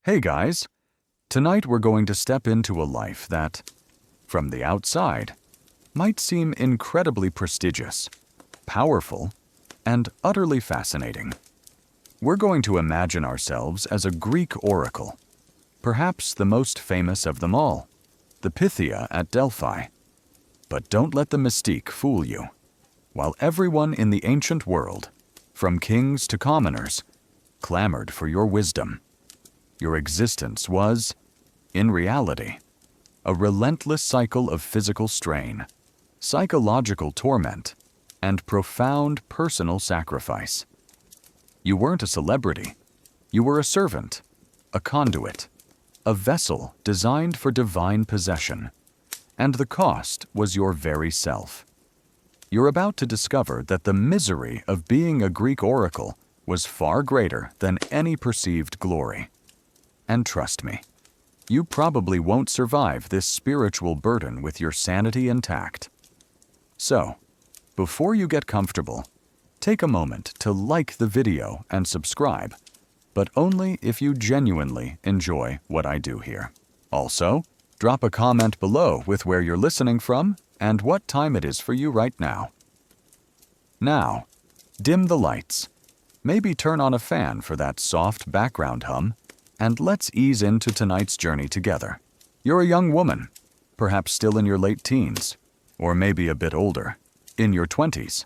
Hey guys, tonight we're going to step into a life that, from the outside, might seem incredibly prestigious, powerful, and utterly fascinating. We're going to imagine ourselves as a Greek oracle, perhaps the most famous of them all, the Pythia at Delphi. But don't let the mystique fool you. While everyone in the ancient world, from kings to commoners, clamored for your wisdom, your existence was, in reality, a relentless cycle of physical strain, psychological torment, and profound personal sacrifice. You weren't a celebrity. You were a servant, a conduit, a vessel designed for divine possession, and the cost was your very self. You're about to discover that the misery of being a Greek oracle was far greater than any perceived glory. And trust me, you probably won't survive this spiritual burden with your sanity intact. So, before you get comfortable, take a moment to like the video and subscribe, but only if you genuinely enjoy what I do here. Also, drop a comment below with where you're listening from and what time it is for you right now. Now, dim the lights. Maybe turn on a fan for that soft background hum, and let's ease into tonight's journey together. You're a young woman, perhaps still in your late teens, or maybe a bit older, in your 20s.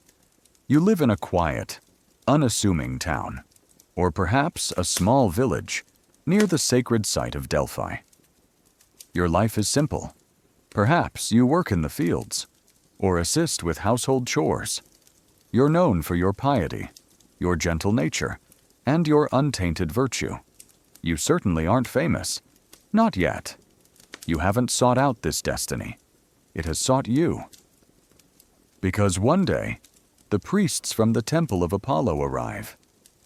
You live in a quiet, unassuming town, or perhaps a small village near the sacred site of Delphi. Your life is simple. Perhaps you work in the fields, or assist with household chores. You're known for your piety, your gentle nature, and your untainted virtue. You certainly aren't famous. Not yet. You haven't sought out this destiny. It has sought you. Because one day, the priests from the temple of Apollo arrive,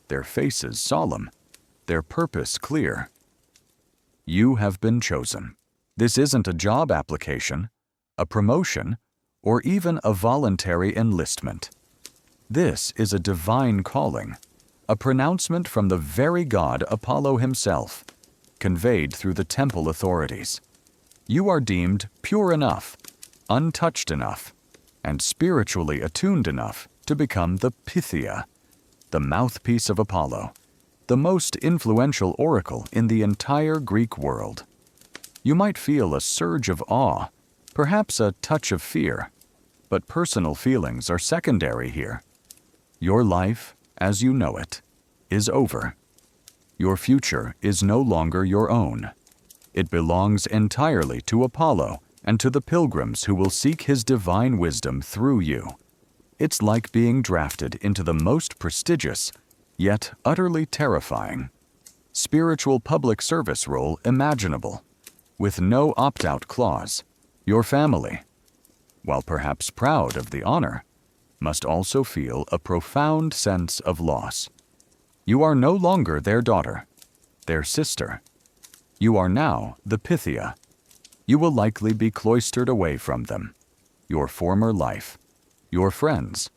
their faces solemn, their purpose clear. You have been chosen. This isn't a job application, a promotion, or even a voluntary enlistment. This is a divine calling, a pronouncement from the very god Apollo himself, conveyed through the temple authorities. You are deemed pure enough, untouched enough, and spiritually attuned enough to become the Pythia, the mouthpiece of Apollo, the most influential oracle in the entire Greek world. You might feel a surge of awe, perhaps a touch of fear, but personal feelings are secondary here. Your life, as you know it, is over. Your future is no longer your own. It belongs entirely to Apollo and to the pilgrims who will seek his divine wisdom through you. It's like being drafted into the most prestigious, yet utterly terrifying, spiritual public service role imaginable, with no opt-out clause. Your family, while perhaps proud of the honor, must also feel a profound sense of loss. You are no longer their daughter, their sister. You are now the Pythia. You will likely be cloistered away from them, your former life, your friends,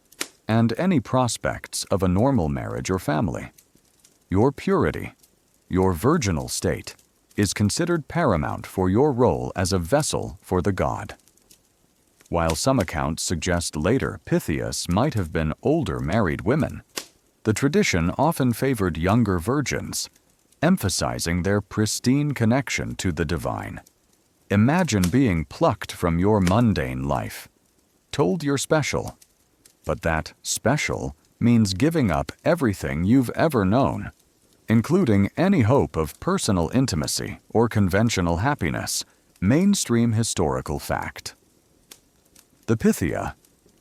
and any prospects of a normal marriage or family. Your purity, your virginal state, is considered paramount for your role as a vessel for the god. While some accounts suggest later Pythias might have been older married women, the tradition often favored younger virgins, emphasizing their pristine connection to the divine. Imagine being plucked from your mundane life, told you're special, but that special means giving up everything you've ever known, including any hope of personal intimacy or conventional happiness, mainstream historical fact. The Pythia,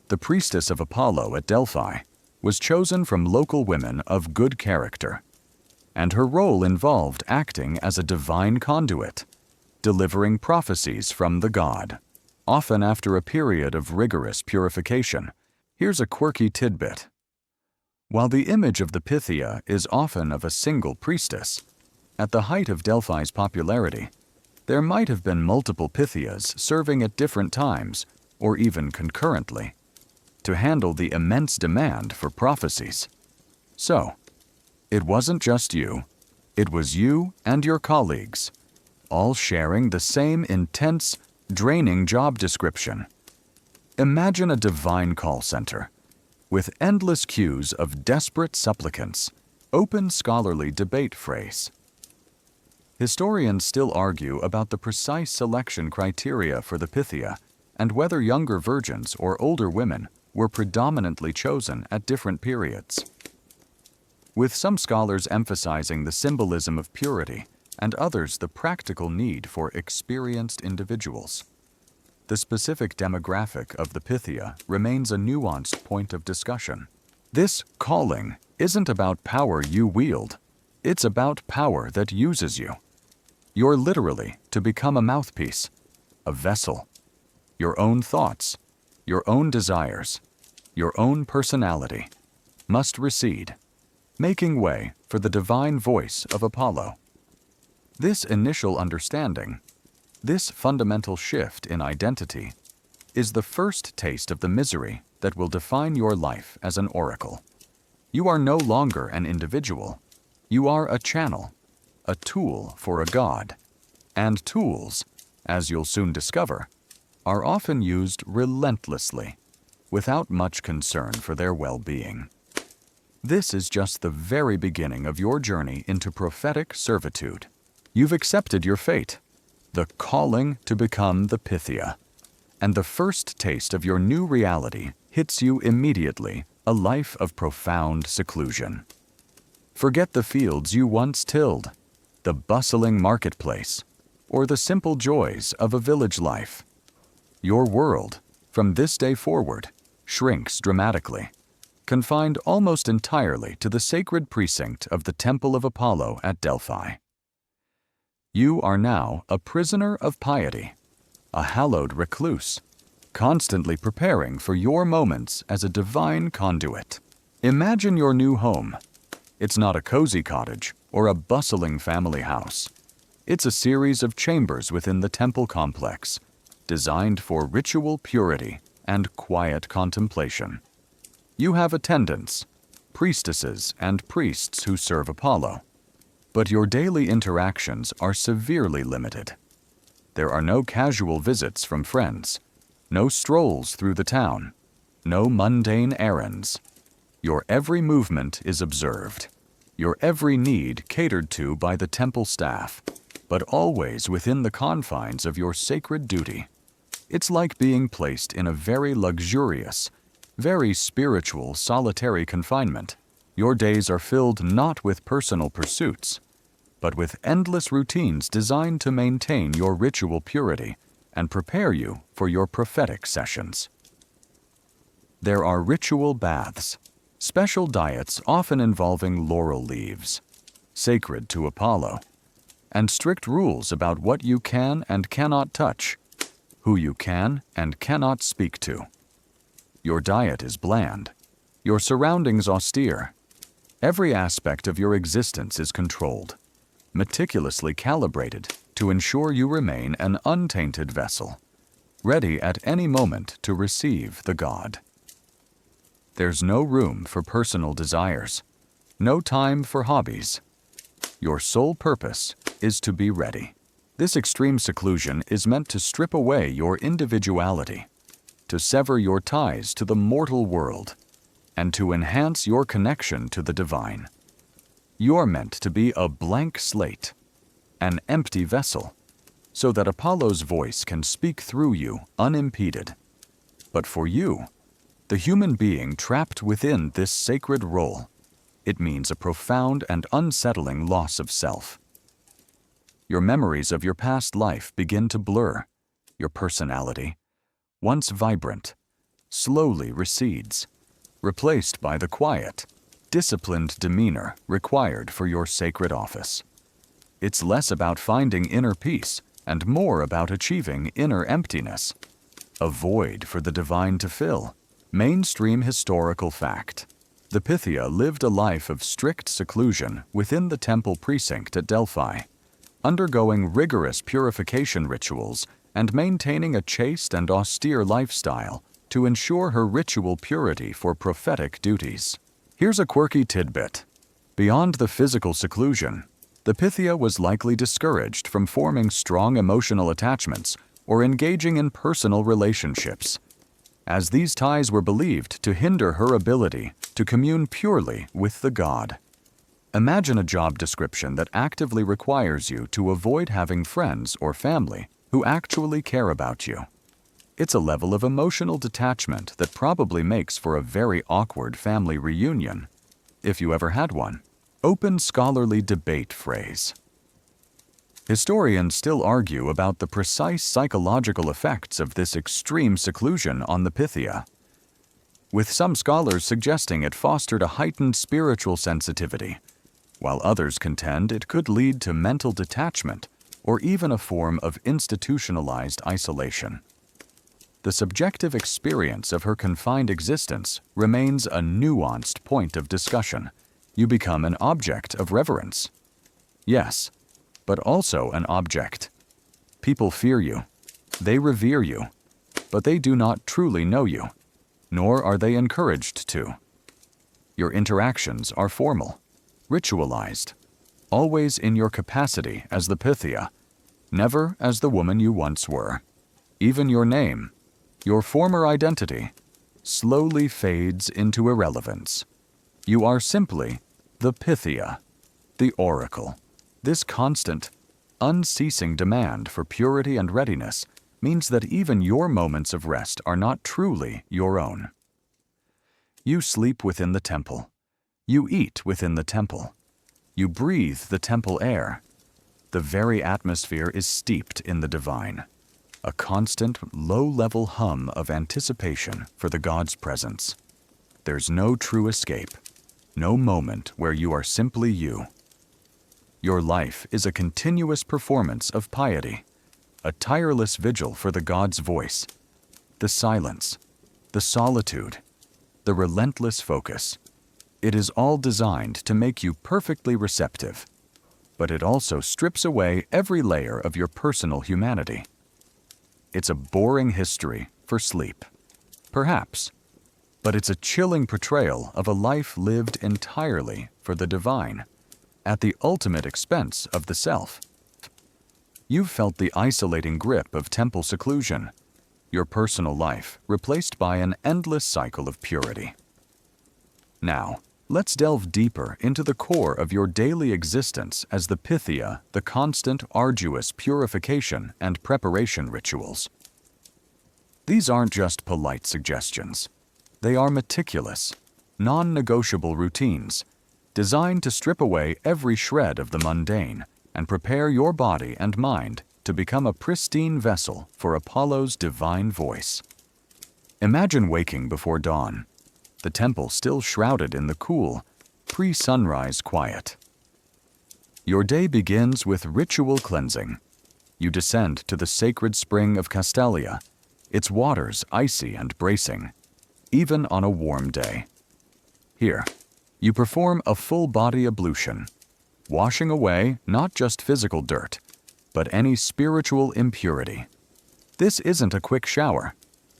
the priestess of Apollo at Delphi, was chosen from local women of good character, and her role involved acting as a divine conduit, delivering prophecies from the god, often after a period of rigorous purification. Here's a quirky tidbit. While the image of the Pythia is often of a single priestess, at the height of Delphi's popularity, there might have been multiple Pythias serving at different times, or even concurrently, to handle the immense demand for prophecies. So, it wasn't just you. It was you and your colleagues, all sharing the same intense, draining job description. Imagine a divine call center, with endless queues of desperate supplicants, open scholarly debate phrase. Historians still argue about the precise selection criteria for the Pythia and whether younger virgins or older women were predominantly chosen at different periods, with some scholars emphasizing the symbolism of purity and others the practical need for experienced individuals. The specific demographic of the Pythia remains a nuanced point of discussion. This calling isn't about power you wield, it's about power that uses you. You're literally to become a mouthpiece, a vessel. Your own thoughts, your own desires, your own personality must recede, making way for the divine voice of Apollo. This initial understanding, this fundamental shift in identity, is the first taste of the misery that will define your life as an oracle. You are no longer an individual. You are a channel, a tool for a god. And tools, as you'll soon discover, are often used relentlessly, without much concern for their well-being. This is just the very beginning of your journey into prophetic servitude. You've accepted your fate, the calling to become the Pythia, and the first taste of your new reality hits you immediately, a life of profound seclusion. Forget the fields you once tilled, the bustling marketplace, or the simple joys of a village life. Your world, from this day forward, shrinks dramatically, confined almost entirely to the sacred precinct of the Temple of Apollo at Delphi. You are now a prisoner of piety, a hallowed recluse, constantly preparing for your moments as a divine conduit. Imagine your new home. It's not a cozy cottage or a bustling family house. It's a series of chambers within the temple complex, designed for ritual purity and quiet contemplation. You have attendants, priestesses and priests who serve Apollo, but your daily interactions are severely limited. There are no casual visits from friends, no strolls through the town, no mundane errands. Your every movement is observed, your every need catered to by the temple staff, but always within the confines of your sacred duty. It's like being placed in a very luxurious, very spiritual solitary confinement. Your days are filled not with personal pursuits, but with endless routines designed to maintain your ritual purity and prepare you for your prophetic sessions. There are ritual baths, special diets often involving laurel leaves, sacred to Apollo, and strict rules about what you can and cannot touch, who you can and cannot speak to. Your diet is bland, your surroundings austere. Every aspect of your existence is controlled, meticulously calibrated to ensure you remain an untainted vessel, ready at any moment to receive the god. There's no room for personal desires, no time for hobbies. Your sole purpose is to be ready. This extreme seclusion is meant to strip away your individuality, to sever your ties to the mortal world, and to enhance your connection to the divine. You're meant to be a blank slate, an empty vessel, so that Apollo's voice can speak through you unimpeded. But for you, the human being trapped within this sacred role, it means a profound and unsettling loss of self. Your memories of your past life begin to blur. Your personality, once vibrant, slowly recedes, replaced by the quiet, disciplined demeanor required for your sacred office. It's less about finding inner peace and more about achieving inner emptiness, a void for the divine to fill. Mainstream historical fact. The Pythia lived a life of strict seclusion within the temple precinct at Delphi, undergoing rigorous purification rituals and maintaining a chaste and austere lifestyle to ensure her ritual purity for prophetic duties. Here's a quirky tidbit. Beyond the physical seclusion, the Pythia was likely discouraged from forming strong emotional attachments or engaging in personal relationships, as these ties were believed to hinder her ability to commune purely with the god. Imagine a job description that actively requires you to avoid having friends or family who actually care about you. It's a level of emotional detachment that probably makes for a very awkward family reunion, if you ever had one. Open scholarly debate phrase. Historians still argue about the precise psychological effects of this extreme seclusion on the Pythia, with some scholars suggesting it fostered a heightened spiritual sensitivity, while others contend it could lead to mental detachment or even a form of institutionalized isolation. The subjective experience of her confined existence remains a nuanced point of discussion. You become an object of reverence. Yes, but also an object. People fear you. They revere you. But they do not truly know you, nor are they encouraged to. Your interactions are formal, ritualized, always in your capacity as the Pythia, never as the woman you once were. Even your name, your former identity, slowly fades into irrelevance. You are simply the Pythia, the oracle. This constant, unceasing demand for purity and readiness means that even your moments of rest are not truly your own. You sleep within the temple. You eat within the temple. You breathe the temple air. The very atmosphere is steeped in the divine, a constant, low-level hum of anticipation for the god's presence. There's no true escape, no moment where you are simply you. Your life is a continuous performance of piety, a tireless vigil for the god's voice, the silence, the solitude, the relentless focus. It is all designed to make you perfectly receptive, but it also strips away every layer of your personal humanity. It's a boring history for sleep, perhaps, but it's a chilling portrayal of a life lived entirely for the divine, at the ultimate expense of the self. You've felt the isolating grip of temple seclusion, your personal life replaced by an endless cycle of purity. Now, let's delve deeper into the core of your daily existence as the Pythia, the constant, arduous purification and preparation rituals. These aren't just polite suggestions. They are meticulous, non-negotiable routines designed to strip away every shred of the mundane and prepare your body and mind to become a pristine vessel for Apollo's divine voice. Imagine waking before dawn, the temple still shrouded in the cool, pre-sunrise quiet. Your day begins with ritual cleansing. You descend to the sacred spring of Castalia, its waters icy and bracing, even on a warm day. Here, you perform a full-body ablution, washing away not just physical dirt, but any spiritual impurity. This isn't a quick shower.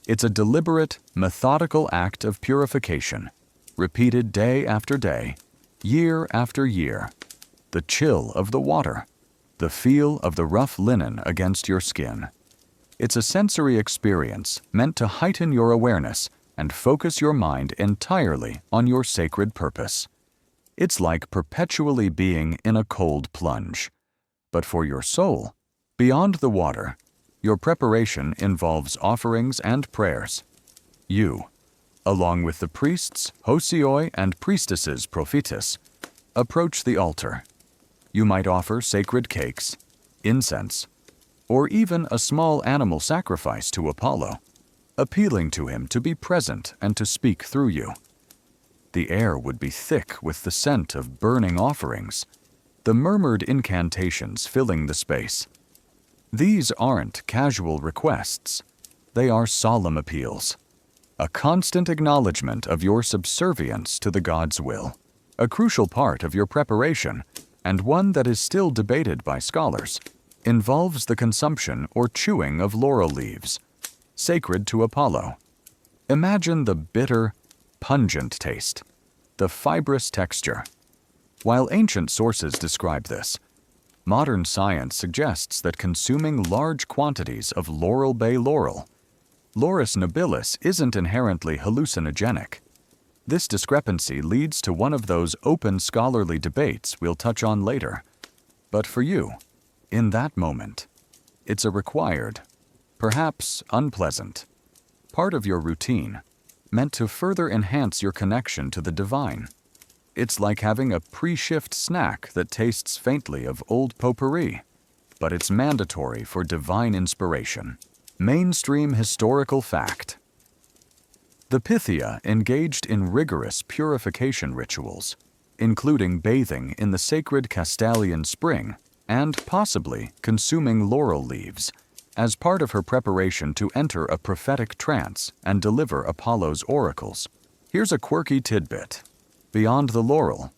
It's a deliberate, methodical act of purification, repeated day after day, year after year. The chill of the water, the feel of the rough linen against your skin. It's a sensory experience meant to heighten your awareness and focus your mind entirely on your sacred purpose. It's like perpetually being in a cold plunge. But for your soul, beyond the water, your preparation involves offerings and prayers. You, along with the priests, hosioi, and priestesses prophetis, approach the altar. You might offer sacred cakes, incense, or even a small animal sacrifice to Apollo, appealing to him to be present and to speak through you. The air would be thick with the scent of burning offerings, the murmured incantations filling the space. These aren't casual requests. They are solemn appeals, a constant acknowledgement of your subservience to the god's will, a crucial part of your preparation, and one that is still debated by scholars, involves the consumption or chewing of laurel leaves, sacred to Apollo. Imagine the bitter, pungent taste, the fibrous texture. While ancient sources describe this, Modern science suggests that consuming large quantities of Laurel Bay laurel, Laurus nobilis, isn't inherently hallucinogenic. This discrepancy leads to one of those open scholarly debates we'll touch on later. But for you, in that moment, it's a required, perhaps unpleasant, part of your routine, meant to further enhance your connection to the divine. It's like having a pre-shift snack that tastes faintly of old potpourri, but it's mandatory for divine inspiration. Mainstream historical fact. The Pythia engaged in rigorous purification rituals, including bathing in the sacred Castalian spring and possibly consuming laurel leaves, as part of her preparation to enter a prophetic trance and deliver Apollo's oracles. Here's a quirky tidbit. Beyond the laurel,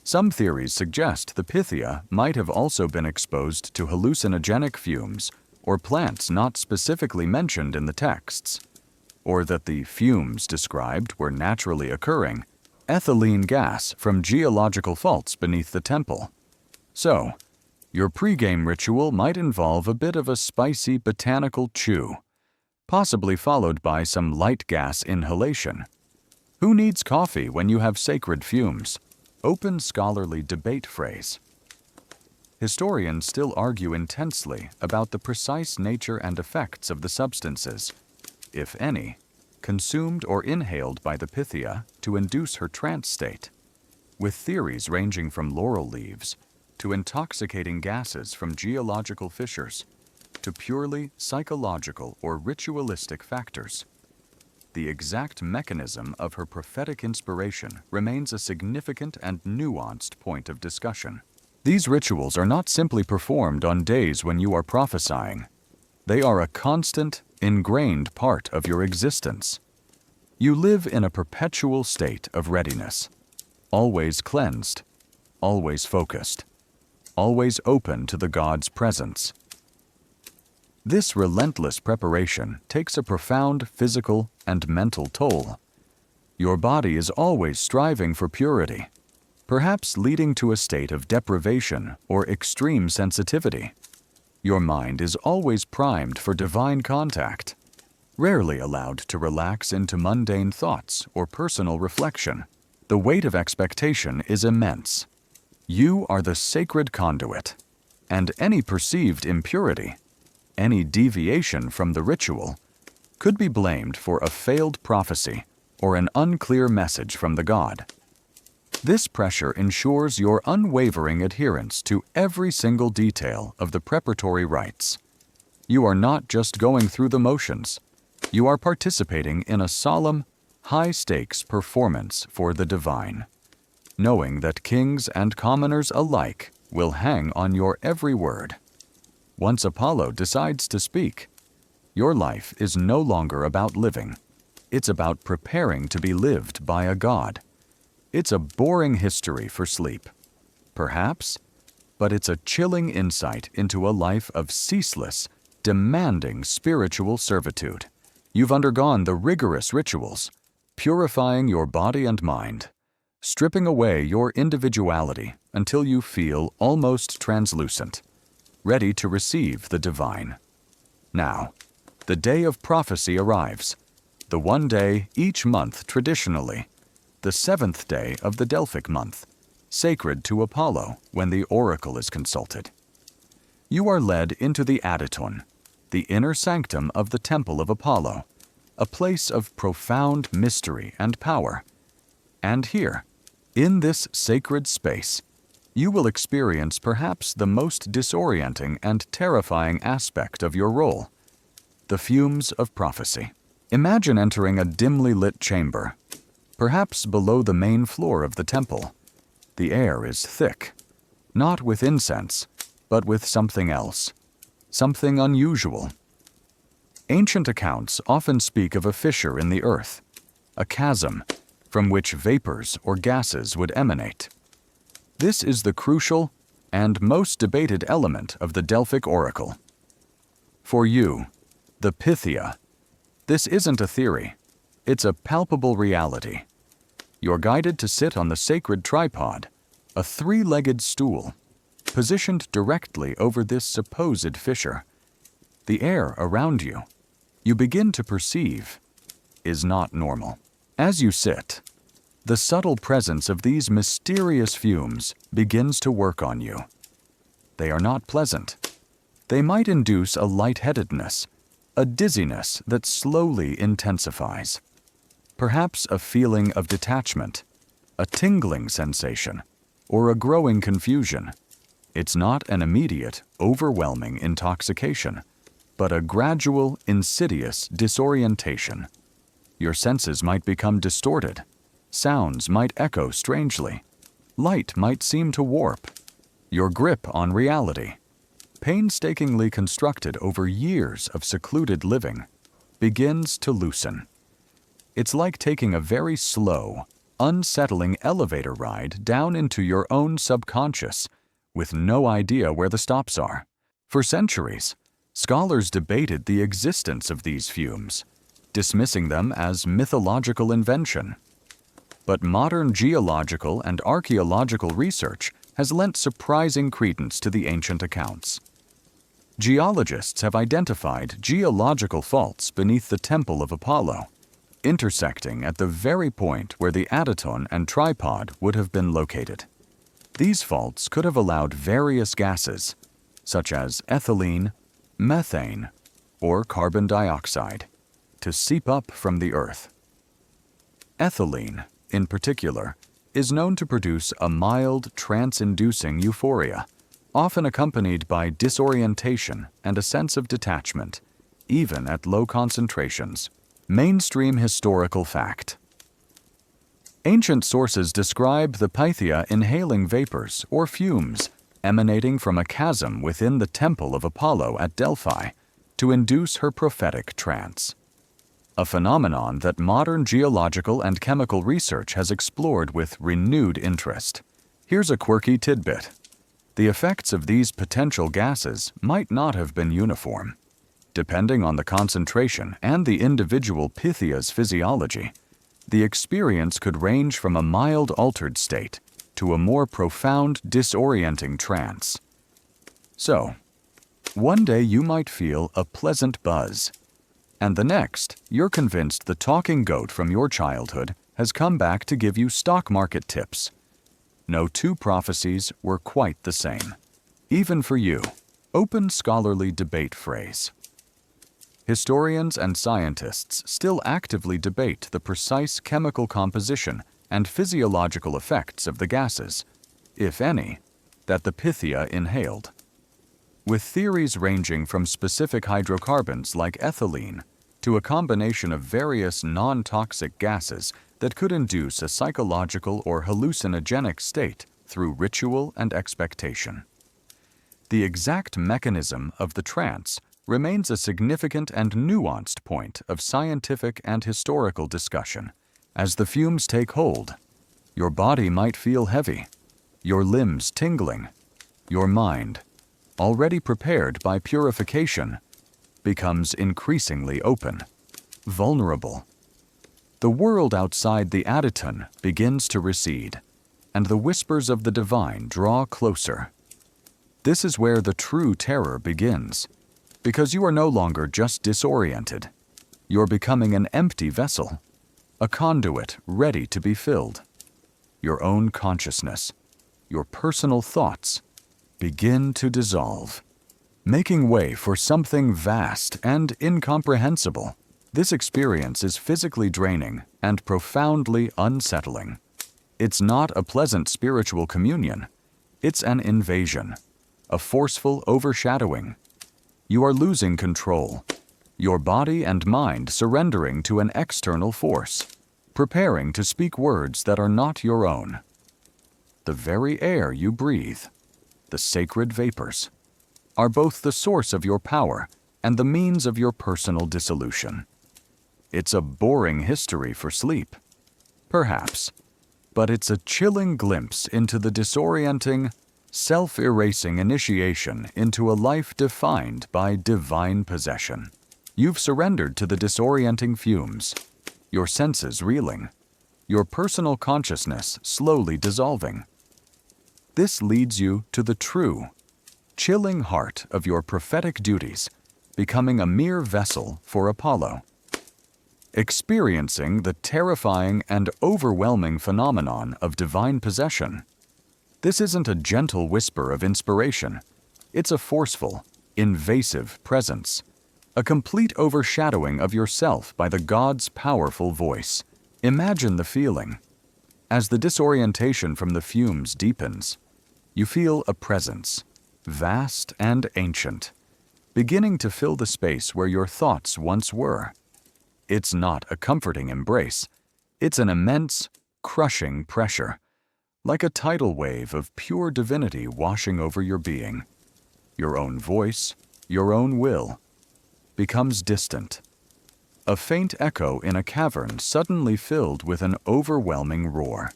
some theories suggest the Pythia might have also been exposed to hallucinogenic fumes or plants not specifically mentioned in the texts, or that the fumes described were naturally occurring ethylene gas from geological faults beneath the temple. So, your pregame ritual might involve a bit of a spicy botanical chew, possibly followed by some light gas inhalation. Who needs coffee when you have sacred fumes? Open scholarly debate phrase. Historians still argue intensely about the precise nature and effects of the substances, if any, consumed or inhaled by the Pythia to induce her trance state, with theories ranging from laurel leaves to intoxicating gases from geological fissures to purely psychological or ritualistic factors. The exact mechanism of her prophetic inspiration remains a significant and nuanced point of discussion. These rituals are not simply performed on days when you are prophesying. They are a constant, ingrained part of your existence. You live in a perpetual state of readiness, always cleansed, always focused, always open to the God's presence. This relentless preparation takes a profound physical and mental toll. Your body is always striving for purity, perhaps leading to a state of deprivation or extreme sensitivity. Your mind is always primed for divine contact, rarely allowed to relax into mundane thoughts or personal reflection. The weight of expectation is immense. You are the sacred conduit, and any perceived impurity, any deviation from the ritual, could be blamed for a failed prophecy or an unclear message from the god. This pressure ensures your unwavering adherence to every single detail of the preparatory rites. You are not just going through the motions. You are participating in a solemn, high-stakes performance for the divine, knowing that kings and commoners alike will hang on your every word. Once Apollo decides to speak, your life is no longer about living. It's about preparing to be lived by a god. It's a boring history for sleep, perhaps, but it's a chilling insight into a life of ceaseless, demanding spiritual servitude. You've undergone the rigorous rituals, purifying your body and mind, stripping away your individuality until you feel almost translucent, ready to receive the divine. Now, the day of prophecy arrives, the one day each month traditionally, the seventh day of the Delphic month, sacred to Apollo when the oracle is consulted. You are led into the Adyton, the inner sanctum of the temple of Apollo, a place of profound mystery and power. And here, in this sacred space, you will experience perhaps the most disorienting and terrifying aspect of your role, the fumes of prophecy. Imagine entering a dimly lit chamber, perhaps below the main floor of the temple. The air is thick, not with incense, but with something else, something unusual. Ancient accounts often speak of a fissure in the earth, a chasm from which vapors or gases would emanate. This is the crucial and most debated element of the Delphic oracle. For you, the Pythia, this isn't a theory, it's a palpable reality. You're guided to sit on the sacred tripod, a three-legged stool. positioned directly over this supposed fissure. The air around you, you begin to perceive, is not normal. As you sit, the subtle presence of these mysterious fumes begins to work on you. They are not pleasant. They might induce a lightheadedness, a dizziness that slowly intensifies. Perhaps a feeling of detachment, a tingling sensation, or a growing confusion. It's not an immediate, overwhelming intoxication, but a gradual, insidious disorientation. Your senses might become distorted. Sounds might echo strangely. Light might seem to warp. Your grip on reality, painstakingly constructed over years of secluded living, begins to loosen. It's like taking a very slow, unsettling elevator ride down into your own subconscious, with no idea where the stops are. For centuries, scholars debated the existence of these fumes, dismissing them as mythological invention. But modern geological and archaeological research has lent surprising credence to the ancient accounts. Geologists have identified geological faults beneath the Temple of Apollo, intersecting at the very point where the Adyton and tripod would have been located. These faults could have allowed various gases, such as ethylene, methane, or carbon dioxide, to seep up from the earth. Ethylene, in particular, is known to produce a mild, trance-inducing euphoria, often accompanied by disorientation and a sense of detachment, even at low concentrations. Mainstream historical fact. Ancient sources describe the Pythia inhaling vapors or fumes emanating from a chasm within the Temple of Apollo at Delphi to induce her prophetic trance. A phenomenon that modern geological and chemical research has explored with renewed interest. Here's a quirky tidbit. The effects of these potential gases might not have been uniform. Depending on the concentration and the individual Pythia's physiology, the experience could range from a mild altered state to a more profound, disorienting trance. So, one day you might feel a pleasant buzz, and the next, you're convinced the talking goat from your childhood has come back to give you stock market tips. No two prophecies were quite the same. Even for you, open scholarly debate phrase. Historians and scientists still actively debate the precise chemical composition and physiological effects of the gases, if any, that the Pythia inhaled. With theories ranging from specific hydrocarbons like ethylene to a combination of various non-toxic gases that could induce a psychological or hallucinogenic state through ritual and expectation. The exact mechanism of the trance remains a significant and nuanced point of scientific and historical discussion. As the fumes take hold, your body might feel heavy, your limbs tingling, your mind, already prepared by purification, becomes increasingly open, vulnerable. The world outside the Adyton begins to recede, and the whispers of the divine draw closer. This is where the true terror begins, because you are no longer just disoriented. You're becoming an empty vessel, a conduit ready to be filled. Your own consciousness, your personal thoughts, begin to dissolve, making way for something vast and incomprehensible. This experience is physically draining and profoundly unsettling. It's not a pleasant spiritual communion. It's an invasion, a forceful overshadowing. You are losing control, your body and mind surrendering to an external force, preparing to speak words that are not your own. The very air you breathe, the sacred vapors, are both the source of your power and the means of your personal dissolution. It's a boring history for sleep, perhaps, but it's a chilling glimpse into the disorienting, self-erasing initiation into a life defined by divine possession. You've surrendered to the disorienting fumes, your senses reeling, your personal consciousness slowly dissolving. This leads you to the true, chilling heart of your prophetic duties, becoming a mere vessel for Apollo. Experiencing the terrifying and overwhelming phenomenon of divine possession. This isn't a gentle whisper of inspiration. It's a forceful, invasive presence, a complete overshadowing of yourself by the God's powerful voice. Imagine the feeling. As the disorientation from the fumes deepens, you feel a presence, vast and ancient, beginning to fill the space where your thoughts once were. It's not a comforting embrace. It's an immense, crushing pressure, like a tidal wave of pure divinity washing over your being. Your own voice, your own will, becomes distant. A faint echo in a cavern suddenly filled with an overwhelming roar.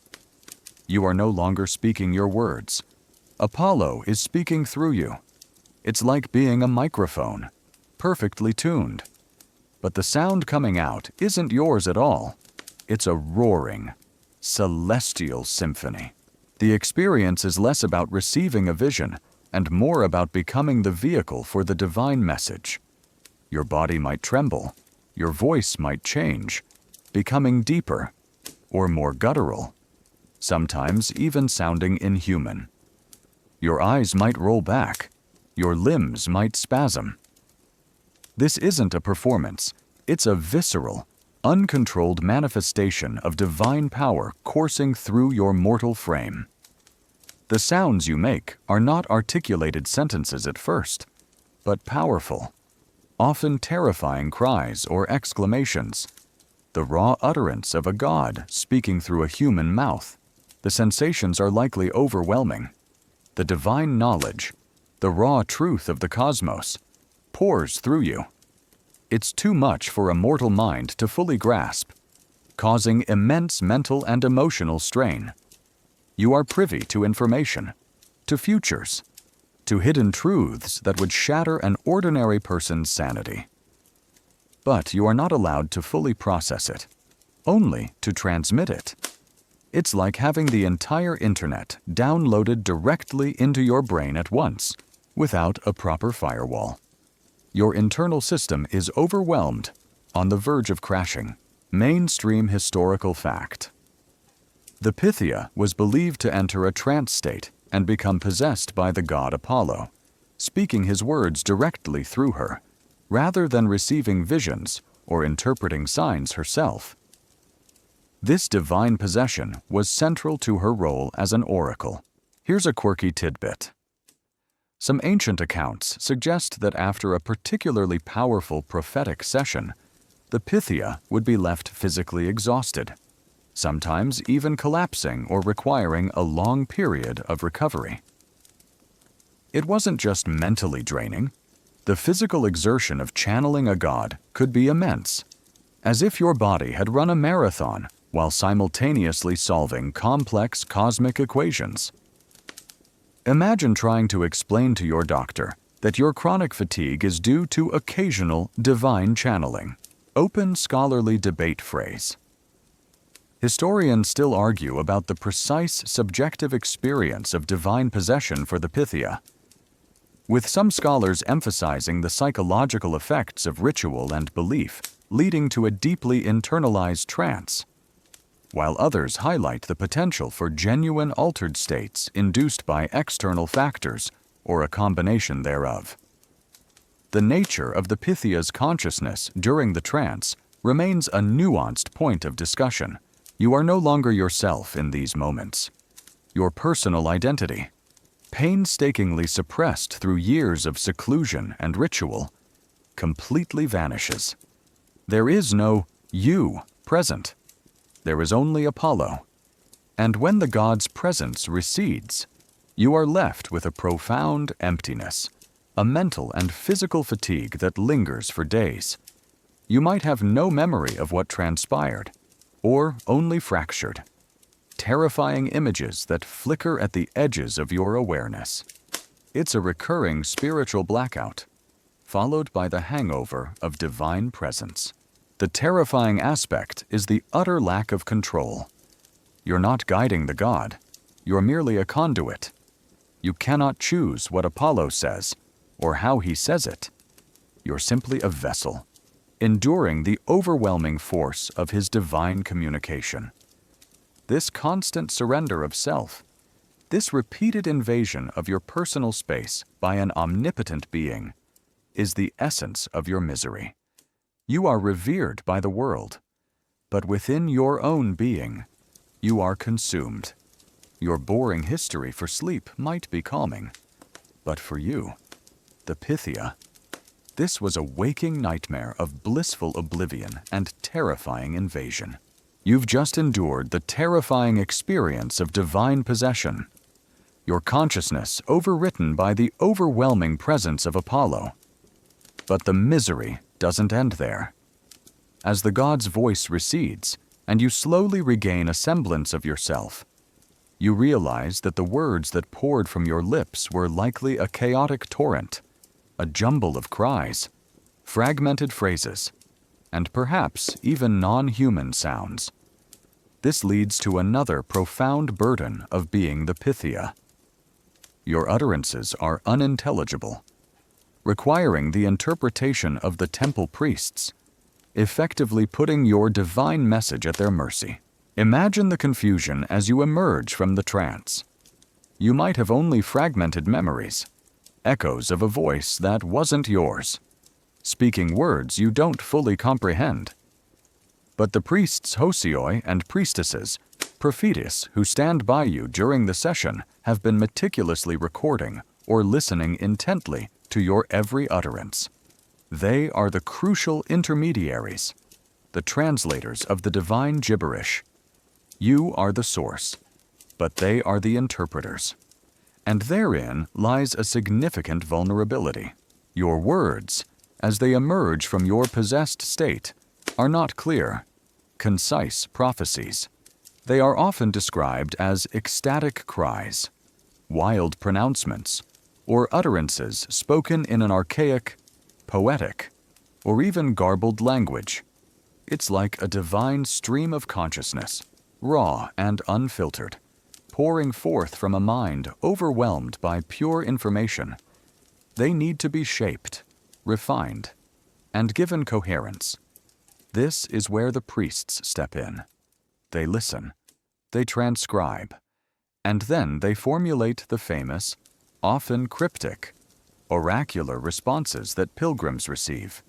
You are no longer speaking your words. Apollo is speaking through you. It's like being a microphone, perfectly tuned. But the sound coming out isn't yours at all. It's a roaring, celestial symphony. The experience is less about receiving a vision and more about becoming the vehicle for the divine message. Your body might tremble, your voice might change, becoming deeper or more guttural, sometimes even sounding inhuman. Your eyes might roll back, your limbs might spasm. This isn't a performance, it's a visceral, uncontrolled manifestation of divine power coursing through your mortal frame. The sounds you make are not articulated sentences at first, but powerful, often terrifying cries or exclamations, the raw utterance of a god speaking through a human mouth. The sensations are likely overwhelming. The divine knowledge, the raw truth of the cosmos, pours through you. It's too much for a mortal mind to fully grasp, causing immense mental and emotional strain. You are privy to information, to futures, to hidden truths that would shatter an ordinary person's sanity. But you are not allowed to fully process it, only to transmit it. It's like having the entire internet downloaded directly into your brain at once, without a proper firewall. Your internal system is overwhelmed, on the verge of crashing. Mainstream historical fact. The Pythia was believed to enter a trance state and become possessed by the god Apollo, speaking his words directly through her, rather than receiving visions or interpreting signs herself. This divine possession was central to her role as an oracle. Here's a quirky tidbit. Some ancient accounts suggest that after a particularly powerful prophetic session, the Pythia would be left physically exhausted, sometimes even collapsing or requiring a long period of recovery. It wasn't just mentally draining. The physical exertion of channeling a god could be immense, as if your body had run a marathon while simultaneously solving complex cosmic equations. Imagine trying to explain to your doctor that your chronic fatigue is due to occasional divine channeling. Open scholarly debate phrase. Historians still argue about the precise subjective experience of divine possession for the Pythia, with some scholars emphasizing the psychological effects of ritual and belief leading to a deeply internalized trance, while others highlight the potential for genuine altered states induced by external factors or a combination thereof. The nature of the Pythia's consciousness during the trance remains a nuanced point of discussion. You are no longer yourself in these moments. Your personal identity, painstakingly suppressed through years of seclusion and ritual, completely vanishes. There is no you present. There is only Apollo. And when the god's presence recedes, you are left with a profound emptiness, a mental and physical fatigue that lingers for days. You might have no memory of what transpired, or only fractured, terrifying images that flicker at the edges of your awareness. It's a recurring spiritual blackout, followed by the hangover of divine presence. The terrifying aspect is the utter lack of control. You're not guiding the god, you're merely a conduit, You cannot choose what Apollo says or how he says it. You're simply a vessel, enduring the overwhelming force of his divine communication. This constant surrender of self, this repeated invasion of your personal space by an omnipotent being, is the essence of your misery. You are revered by the world, but within your own being, you are consumed. Your boring history for sleep might be calming, but for you, the Pythia, this was a waking nightmare of blissful oblivion and terrifying invasion. You've just endured the terrifying experience of divine possession, your consciousness overwritten by the overwhelming presence of Apollo. But the misery doesn't end there. As the god's voice recedes and you slowly regain a semblance of yourself, you realize that the words that poured from your lips were likely a chaotic torrent, a jumble of cries, fragmented phrases, and perhaps even non-human sounds. This leads to another profound burden of being the Pythia. Your utterances are unintelligible, requiring the interpretation of the temple priests, effectively putting your divine message at their mercy. Imagine the confusion as you emerge from the trance. You might have only fragmented memories, echoes of a voice that wasn't yours, speaking words you don't fully comprehend. But the priests Hosioi and priestesses, prophetess, who stand by you during the session have been meticulously recording or listening intently to your every utterance. They are the crucial intermediaries, the translators of the divine gibberish. You are the source, but they are the interpreters. And therein lies a significant vulnerability. Your words, as they emerge from your possessed state, are not clear, concise prophecies. They are often described as ecstatic cries, wild pronouncements, or utterances spoken in an archaic, poetic, or even garbled language. It's like a divine stream of consciousness, raw and unfiltered, pouring forth from a mind overwhelmed by pure information. They need to be shaped, refined, and given coherence. This is where the priests step in. They listen, they transcribe, and then they formulate the famous, often cryptic, oracular responses that pilgrims receive.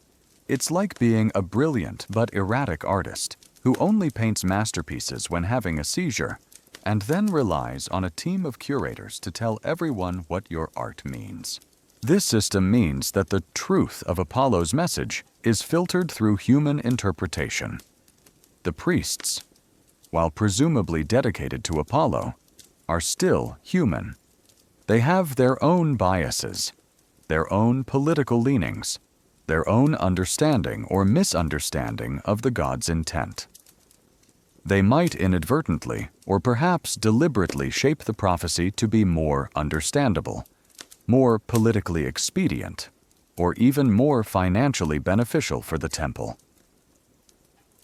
It's like being a brilliant but erratic artist who only paints masterpieces when having a seizure, and then relies on a team of curators to tell everyone what your art means. This system means that the truth of Apollo's message is filtered through human interpretation. The priests, while presumably dedicated to Apollo, are still human. They have their own biases, their own political leanings, their own understanding or misunderstanding of the god's intent. They might inadvertently, or perhaps deliberately, shape the prophecy to be more understandable, more politically expedient, or even more financially beneficial for the temple.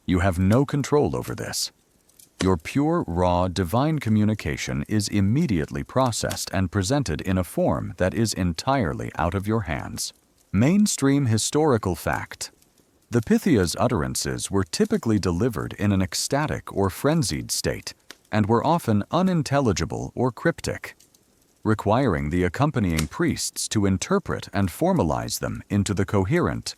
You have no control over this. Your pure, raw, divine communication is immediately processed and presented in a form that is entirely out of your hands. Mainstream historical fact. The Pythia's utterances were typically delivered in an ecstatic or frenzied state and were often unintelligible or cryptic, requiring the accompanying priests to interpret and formalize them into the coherent,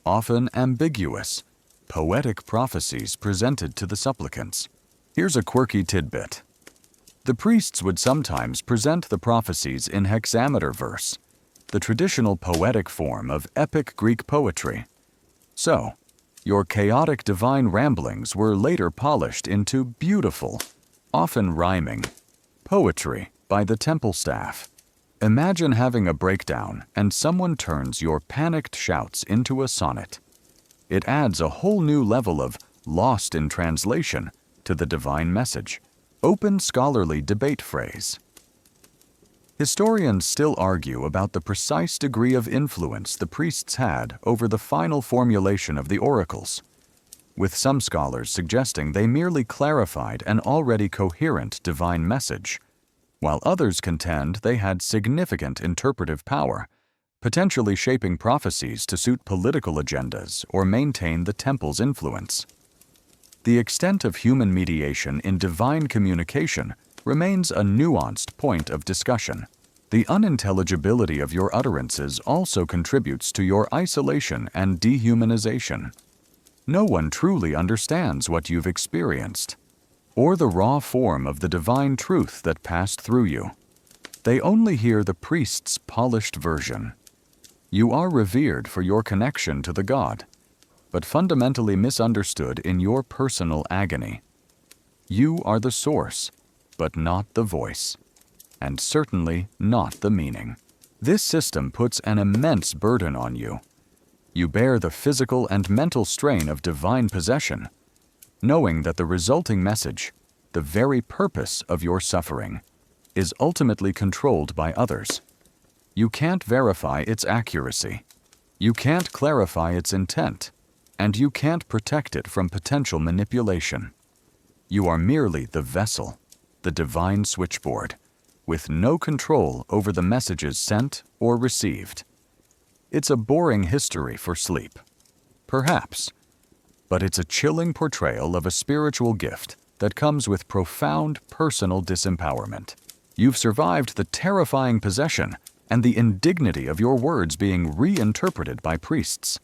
often ambiguous, poetic prophecies presented to the supplicants. Here's a quirky tidbit. The priests would sometimes present the prophecies in hexameter verse, the traditional poetic form of epic Greek poetry. So, your chaotic divine ramblings were later polished into beautiful, often rhyming, poetry by the temple staff. Imagine having a breakdown and someone turns your panicked shouts into a sonnet. It adds a whole new level of lost in translation to the divine message. Open scholarly debate phrase. Historians still argue about the precise degree of influence the priests had over the final formulation of the oracles, with some scholars suggesting they merely clarified an already coherent divine message. while others contend they had significant interpretive power, potentially shaping prophecies to suit political agendas or maintain the temple's influence. The extent of human mediation in divine communication remains a nuanced point of discussion. The unintelligibility of your utterances also contributes to your isolation and dehumanization. No one truly understands what you've experienced, or the raw form of the divine truth that passed through you. They only hear the priest's polished version. You are revered for your connection to the God, but fundamentally misunderstood in your personal agony. You are the source, but not the voice, and certainly not the meaning. This system puts an immense burden on you. You bear the physical and mental strain of divine possession, knowing that the resulting message, the very purpose of your suffering, is ultimately controlled by others. You can't verify its accuracy. You can't clarify its intent, and you can't protect it from potential manipulation. You are merely the vessel, the divine switchboard, with no control over the messages sent or received. It's a boring history for sleep, perhaps, but it's a chilling portrayal of a spiritual gift that comes with profound personal disempowerment. You've survived the terrifying possession and the indignity of your words being reinterpreted by priests.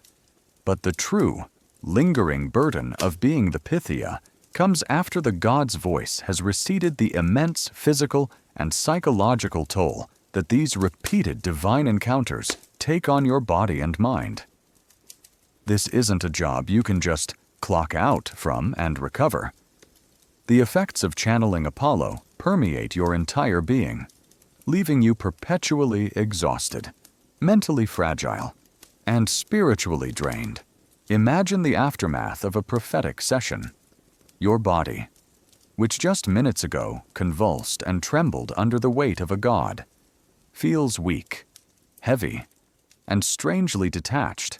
But the true, lingering burden of being the Pythia comes after the God's voice has receded the immense physical and psychological toll that these repeated divine encounters take on your body and mind. This isn't a job you can just clock out from and recover. The effects of channeling Apollo permeate your entire being, leaving you perpetually exhausted, mentally fragile, and spiritually drained. Imagine the aftermath of a prophetic session. Your body, which just minutes ago convulsed and trembled under the weight of a god, feels weak, heavy, and strangely detached.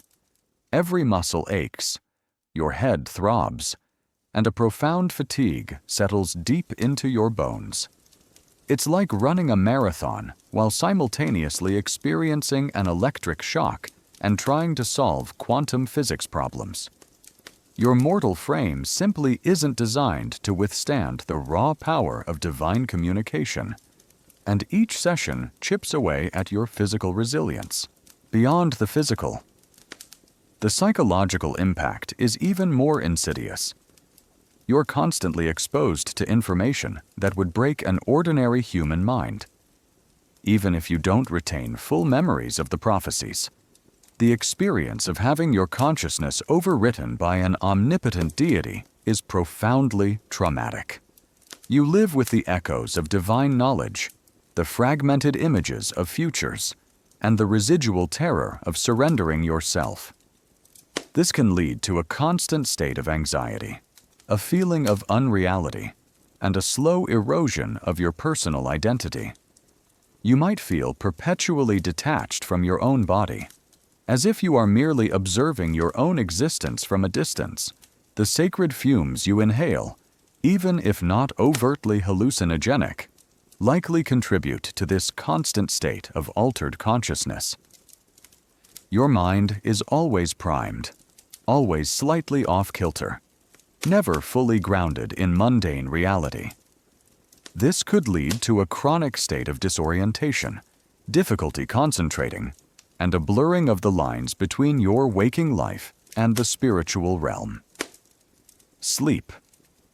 Every muscle aches, your head throbs, and a profound fatigue settles deep into your bones. It's like running a marathon while simultaneously experiencing an electric shock and trying to solve quantum physics problems. Your mortal frame simply isn't designed to withstand the raw power of divine communication, and each session chips away at your physical resilience. Beyond the physical, the psychological impact is even more insidious. You're constantly exposed to information that would break an ordinary human mind. Even if you don't retain full memories of the prophecies, the experience of having your consciousness overwritten by an omnipotent deity is profoundly traumatic. You live with the echoes of divine knowledge, the fragmented images of futures, and the residual terror of surrendering yourself. This can lead to a constant state of anxiety, a feeling of unreality, and a slow erosion of your personal identity. You might feel perpetually detached from your own body, as if you are merely observing your own existence from a distance. The sacred fumes you inhale, even if not overtly hallucinogenic, likely contribute to this constant state of altered consciousness. Your mind is always primed, always slightly off-kilter, never fully grounded in mundane reality. This could lead to a chronic state of disorientation, difficulty concentrating, and a blurring of the lines between your waking life and the spiritual realm. Sleep,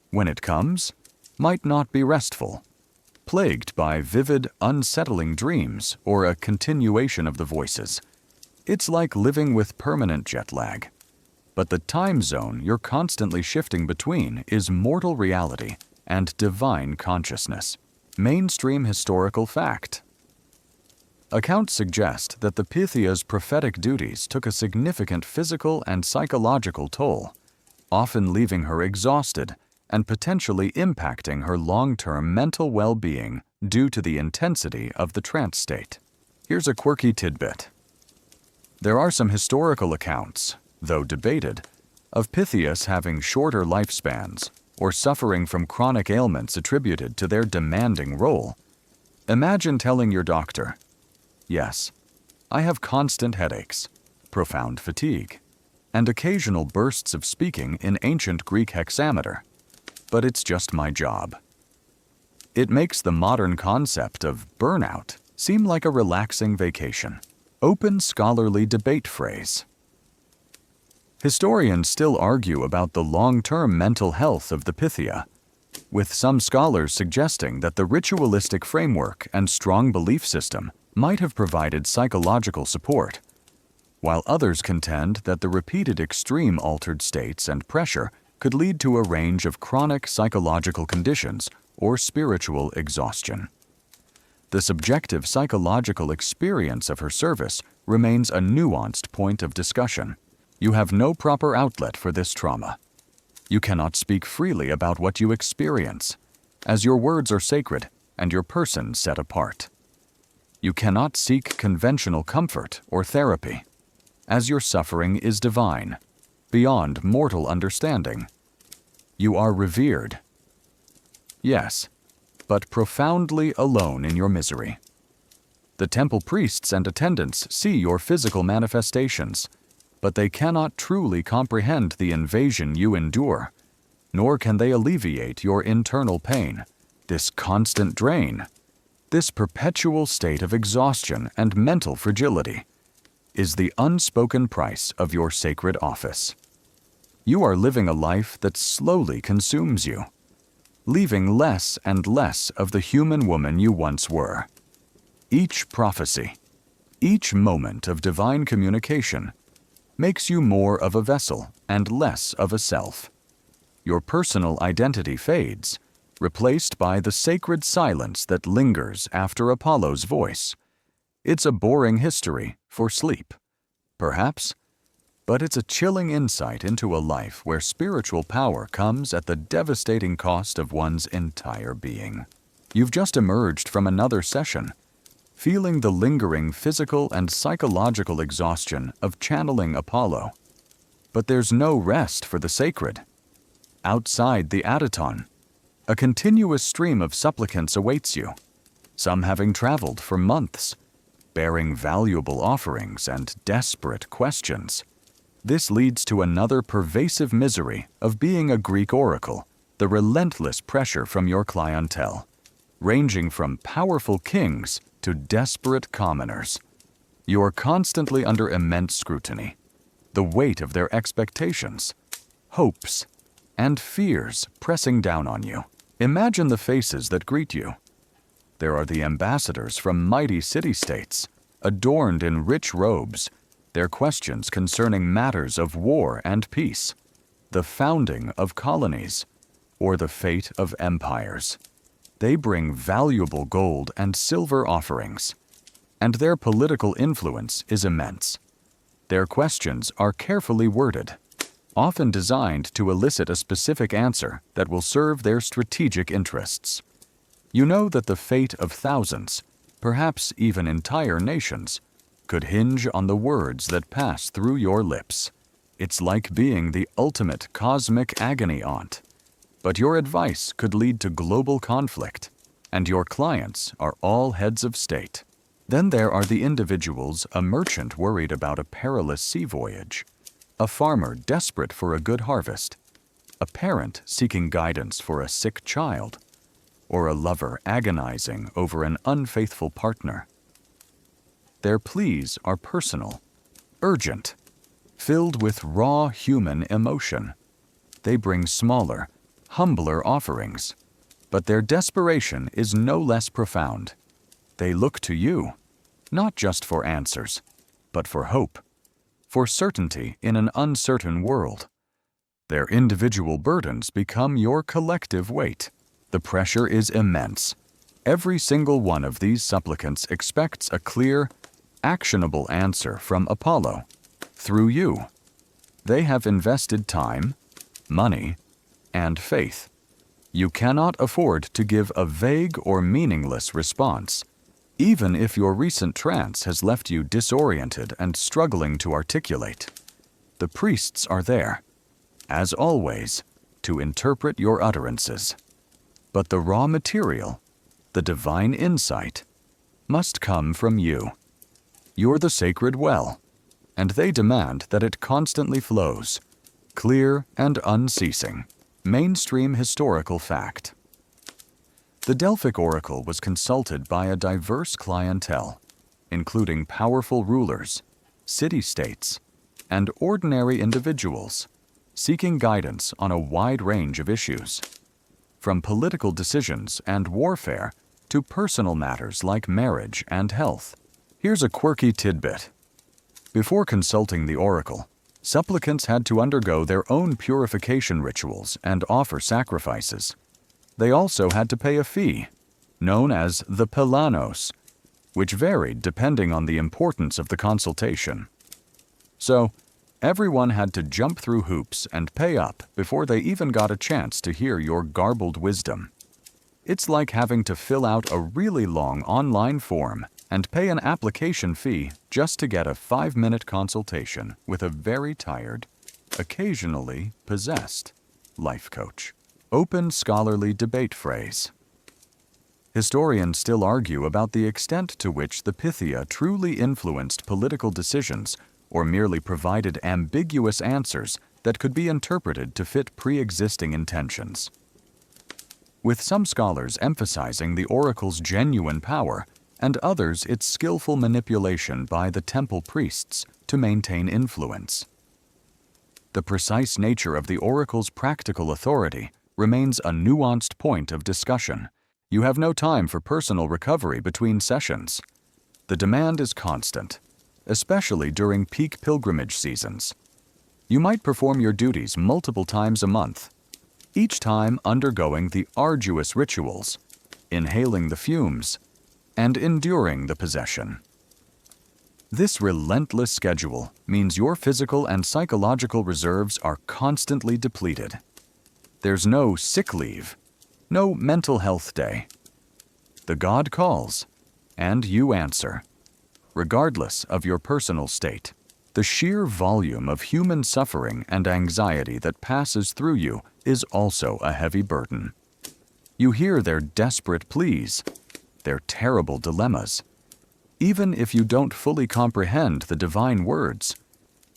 when it comes, might not be restful, plagued by vivid, unsettling dreams or a continuation of the voices. It's like living with permanent jet lag. But the time zone you're constantly shifting between is mortal reality and divine consciousness. Mainstream historical fact. Accounts suggest that the Pythia's prophetic duties took a significant physical and psychological toll, often leaving her exhausted and potentially impacting her long-term mental well-being due to the intensity of the trance state. Here's a quirky tidbit. There are some historical accounts, though debated, of Pythias having shorter lifespans or suffering from chronic ailments attributed to their demanding role. Imagine telling your doctor, "Yes, I have constant headaches, profound fatigue, and occasional bursts of speaking in ancient Greek hexameter, but it's just my job." It makes the modern concept of burnout seem like a relaxing vacation. Open scholarly debate phrase. Historians still argue about the long-term mental health of the Pythia, with some scholars suggesting that the ritualistic framework and strong belief system might have provided psychological support, while others contend that the repeated extreme altered states and pressure could lead to a range of chronic psychological conditions or spiritual exhaustion. The subjective psychological experience of her service remains a nuanced point of discussion. You have no proper outlet for this trauma. You cannot speak freely about what you experience, as your words are sacred and your person set apart. You cannot seek conventional comfort or therapy, as your suffering is divine, beyond mortal understanding. You are revered. Yes, but profoundly alone in your misery. The temple priests and attendants see your physical manifestations, but they cannot truly comprehend the invasion you endure, nor can they alleviate your internal pain, this constant drain, this perpetual state of exhaustion and mental fragility, is the unspoken price of your sacred office. You are living a life that slowly consumes you, leaving less and less of the human woman you once were. Each prophecy, each moment of divine communication, makes you more of a vessel and less of a self. Your personal identity fades, replaced by the sacred silence that lingers after Apollo's voice. It's a boring history for sleep, perhaps, but it's a chilling insight into a life where spiritual power comes at the devastating cost of one's entire being. You've just emerged from another session, feeling the lingering physical and psychological exhaustion of channeling Apollo. But there's no rest for the sacred. Outside the Ataton, a continuous stream of supplicants awaits you, some having traveled for months, bearing valuable offerings and desperate questions. This leads to another pervasive misery of being a Greek oracle, the relentless pressure from your clientele, ranging from powerful kings to desperate commoners. You are constantly under immense scrutiny, the weight of their expectations, hopes, and fears pressing down on you. Imagine the faces that greet you. There are the ambassadors from mighty city-states, adorned in rich robes, their questions concerning matters of war and peace, the founding of colonies, or the fate of empires. They bring valuable gold and silver offerings, and their political influence is immense. Their questions are carefully worded, often designed to elicit a specific answer that will serve their strategic interests. You know that the fate of thousands, perhaps even entire nations, could hinge on the words that pass through your lips. It's like being the ultimate cosmic agony aunt. But your advice could lead to global conflict, and your clients are all heads of state. Then there are the individuals, a merchant worried about a perilous sea voyage, a farmer desperate for a good harvest, a parent seeking guidance for a sick child, or a lover agonizing over an unfaithful partner. Their pleas are personal, urgent, filled with raw human emotion. They bring smaller, humbler offerings, but their desperation is no less profound. They look to you, not just for answers, but for hope, for certainty in an uncertain world. Their individual burdens become your collective weight. The pressure is immense. Every single one of these supplicants expects a clear, actionable answer from Apollo, through you. They have invested time, money, and faith. You cannot afford to give a vague or meaningless response, even if your recent trance has left you disoriented and struggling to articulate. The priests are there, as always, to interpret your utterances. But the raw material, the divine insight, must come from you. You're the sacred well, and they demand that it constantly flows, clear and unceasing. Mainstream historical fact. The Delphic oracle was consulted by a diverse clientele, including powerful rulers, city-states, and ordinary individuals, seeking guidance on a wide range of issues, from political decisions and warfare to personal matters like marriage and health. Here's a quirky tidbit. Before consulting the oracle, supplicants had to undergo their own purification rituals and offer sacrifices. They also had to pay a fee, known as the pilanos, which varied depending on the importance of the consultation. So, everyone had to jump through hoops and pay up before they even got a chance to hear your garbled wisdom. It's like having to fill out a really long online form and pay an application fee just to get a 5-minute consultation with a very tired, occasionally possessed life coach. Open scholarly debate phrase. Historians still argue about the extent to which the Pythia truly influenced political decisions or merely provided ambiguous answers that could be interpreted to fit pre-existing intentions. With some scholars emphasizing the oracle's genuine power and others its skillful manipulation by the temple priests to maintain influence. The precise nature of the oracle's practical authority remains a nuanced point of discussion. You have no time for personal recovery between sessions. The demand is constant, especially during peak pilgrimage seasons. You might perform your duties multiple times a month, each time undergoing the arduous rituals, inhaling the fumes, and enduring the possession. This relentless schedule means your physical and psychological reserves are constantly depleted. There's no sick leave, no mental health day. The god calls, and you answer, regardless of your personal state. The sheer volume of human suffering and anxiety that passes through you is also a heavy burden. You hear their desperate pleas, their terrible dilemmas. Even if you don't fully comprehend the divine words,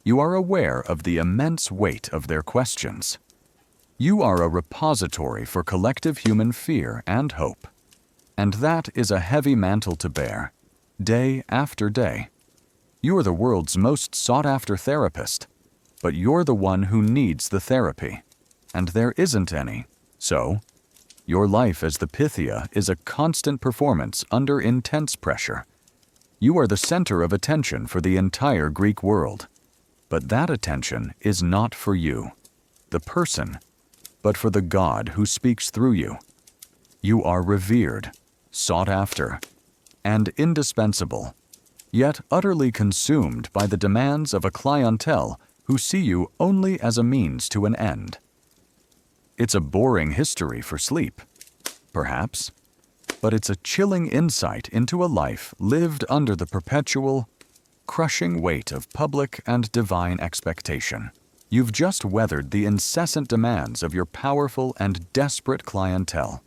you are aware of the immense weight of their questions. You are a repository for collective human fear and hope, and that is a heavy mantle to bear, day after day. You're the world's most sought-after therapist, but you're the one who needs the therapy, and there isn't any. So, your life as the Pythia is a constant performance under intense pressure. You are the center of attention for the entire Greek world, but that attention is not for you, the person, but for the God who speaks through you. You are revered, sought after, and indispensable, yet utterly consumed by the demands of a clientele who see you only as a means to an end. It's a boring history for sleep, perhaps, but it's a chilling insight into a life lived under the perpetual, crushing weight of public and divine expectation. You've just weathered the incessant demands of your powerful and desperate clientele,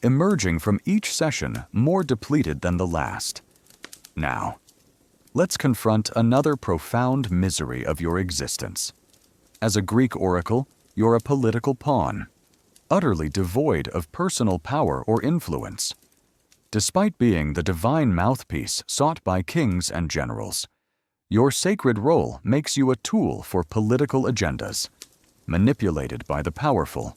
emerging from each session more depleted than the last. Now, let's confront another profound misery of your existence. As a Greek oracle, you're a political pawn, utterly devoid of personal power or influence. Despite being the divine mouthpiece sought by kings and generals, your sacred role makes you a tool for political agendas, manipulated by the powerful,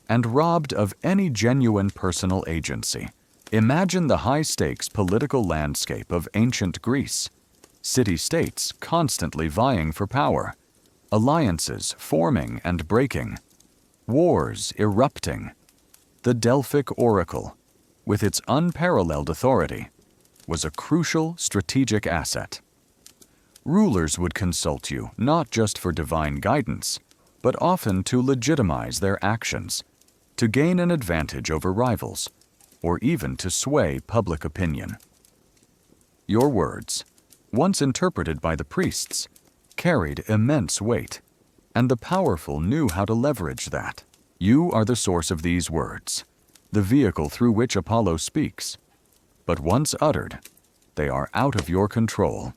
and robbed of any genuine personal agency. Imagine the high-stakes political landscape of ancient Greece, city-states constantly vying for power, alliances forming and breaking, wars erupting. The Delphic oracle, with its unparalleled authority, was a crucial strategic asset. Rulers would consult you not just for divine guidance, but often to legitimize their actions, to gain an advantage over rivals, or even to sway public opinion. Your words, once interpreted by the priests, carried immense weight, and the powerful knew how to leverage that. You are the source of these words, the vehicle through which Apollo speaks, but once uttered, they are out of your control.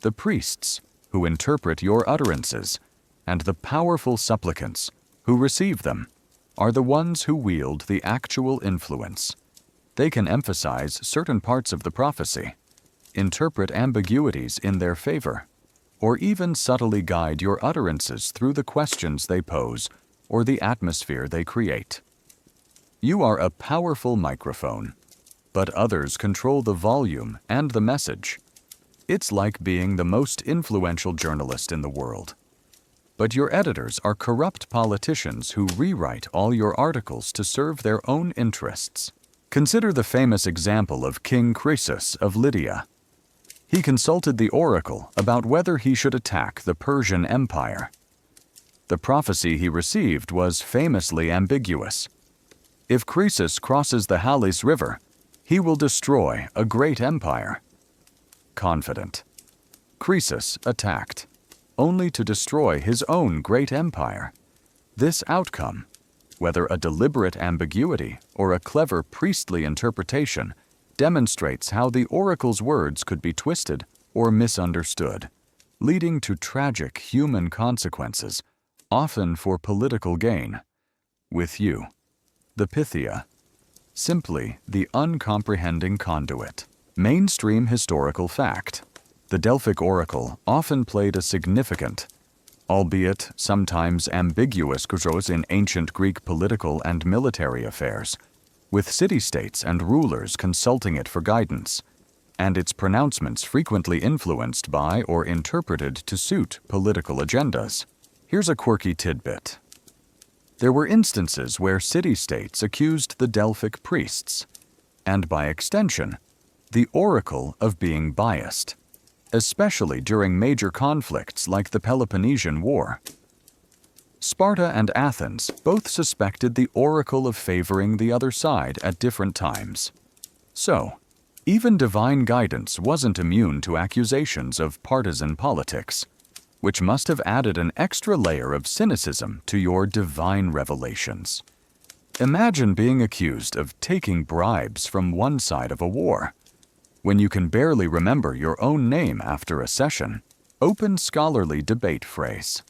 The priests, who interpret your utterances, and the powerful supplicants, who receive them, are the ones who wield the actual influence. They can emphasize certain parts of the prophecy, interpret ambiguities in their favor, or even subtly guide your utterances through the questions they pose or the atmosphere they create. You are a powerful microphone, but others control the volume and the message. It's like being the most influential journalist in the world. But your editors are corrupt politicians who rewrite all your articles to serve their own interests. Consider the famous example of King Croesus of Lydia. He consulted the oracle about whether he should attack the Persian Empire. The prophecy he received was famously ambiguous. If Croesus crosses the Halys River, he will destroy a great empire. Confident, Croesus attacked, only to destroy his own great empire. This outcome, whether a deliberate ambiguity or a clever priestly interpretation, demonstrates how the oracle's words could be twisted or misunderstood, leading to tragic human consequences, often for political gain. With you, the Pythia, simply the uncomprehending conduit. Mainstream historical fact. The Delphic oracle often played a significant, albeit sometimes ambiguous, role in ancient Greek political and military affairs, with city-states and rulers consulting it for guidance, and its pronouncements frequently influenced by or interpreted to suit political agendas. Here's a quirky tidbit. There were instances where city-states accused the Delphic priests, and by extension, the oracle, of being biased, especially during major conflicts like the Peloponnesian War. Sparta and Athens both suspected the oracle of favoring the other side at different times. So, even divine guidance wasn't immune to accusations of partisan politics, which must have added an extra layer of cynicism to your divine revelations. Imagine being accused of taking bribes from one side of a war, when you can barely remember your own name after a session. Open scholarly debate phrase.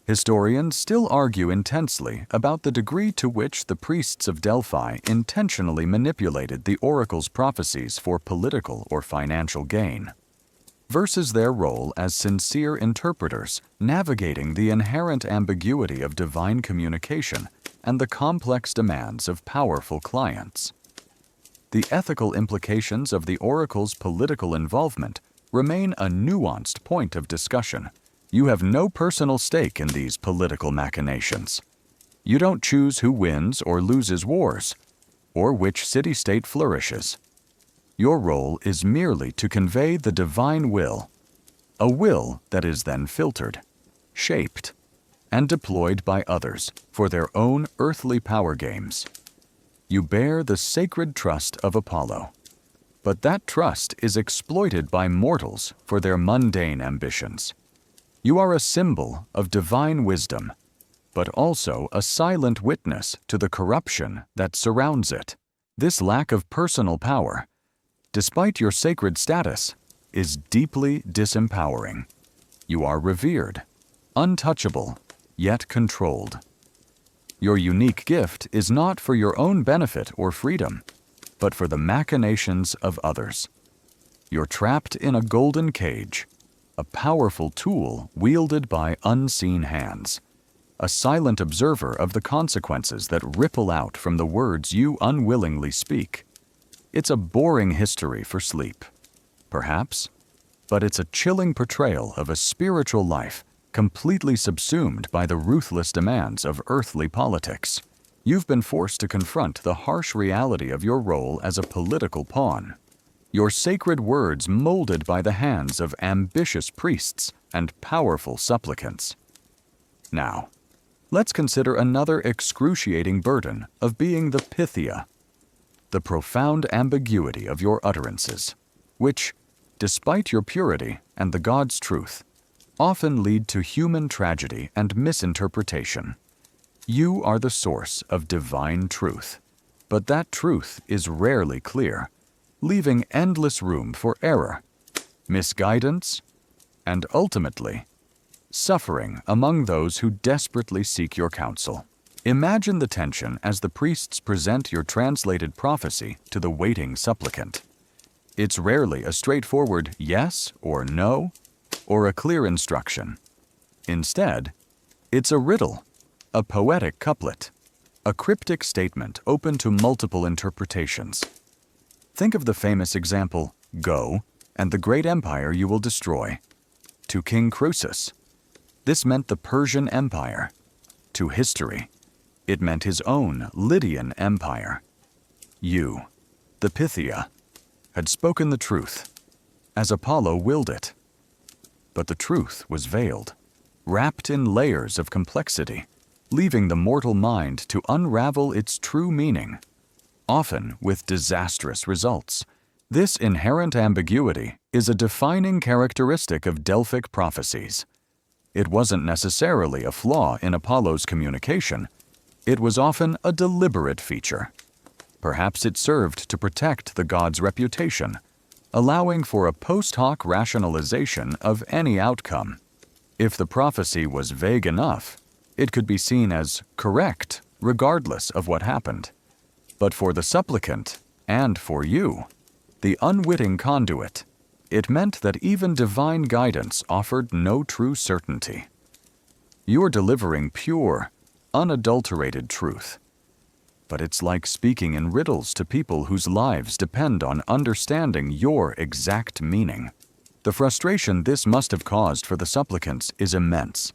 Historians still argue intensely about the degree to which the priests of Delphi intentionally manipulated the oracle's prophecies for political or financial gain, versus their role as sincere interpreters navigating the inherent ambiguity of divine communication and the complex demands of powerful clients. The ethical implications of the oracle's political involvement remain a nuanced point of discussion. You have no personal stake in these political machinations. You don't choose who wins or loses wars, or which city-state flourishes. Your role is merely to convey the divine will, a will that is then filtered, shaped, and deployed by others for their own earthly power games. You bear the sacred trust of Apollo, but that trust is exploited by mortals for their mundane ambitions. You are a symbol of divine wisdom, but also a silent witness to the corruption that surrounds it. This lack of personal power, despite your sacred status, is deeply disempowering. You are revered, untouchable, yet controlled. Your unique gift is not for your own benefit or freedom, but for the machinations of others. You're trapped in a golden cage, a powerful tool wielded by unseen hands, a silent observer of the consequences that ripple out from the words you unwillingly speak. It's a boring history for sleep, perhaps, but it's a chilling portrayal of a spiritual life completely subsumed by the ruthless demands of earthly politics. You've been forced to confront the harsh reality of your role as a political pawn. Your sacred words molded by the hands of ambitious priests and powerful supplicants. Now, let's consider another excruciating burden of being the Pythia, the profound ambiguity of your utterances, which, despite your purity and the God's truth, often lead to human tragedy and misinterpretation. You are the source of divine truth, but that truth is rarely clear, leaving endless room for error, misguidance, and ultimately, suffering among those who desperately seek your counsel. Imagine the tension as the priests present your translated prophecy to the waiting supplicant. It's rarely a straightforward yes or no, or a clear instruction. Instead, it's a riddle, a poetic couplet, a cryptic statement open to multiple interpretations. Think of the famous example, "Go, and the great empire you will destroy." To King Croesus, this meant the Persian Empire. To history, it meant his own Lydian Empire. You, the Pythia, had spoken the truth, as Apollo willed it. But the truth was veiled, wrapped in layers of complexity, leaving the mortal mind to unravel its true meaning, often with disastrous results. This inherent ambiguity is a defining characteristic of Delphic prophecies. It wasn't necessarily a flaw in Apollo's communication. It was often a deliberate feature. Perhaps it served to protect the god's reputation, allowing for a post hoc rationalization of any outcome. If the prophecy was vague enough, it could be seen as correct regardless of what happened. But for the supplicant, and for you, the unwitting conduit, it meant that even divine guidance offered no true certainty. You're delivering pure, unadulterated truth. But it's like speaking in riddles to people whose lives depend on understanding your exact meaning. The frustration this must have caused for the supplicants is immense.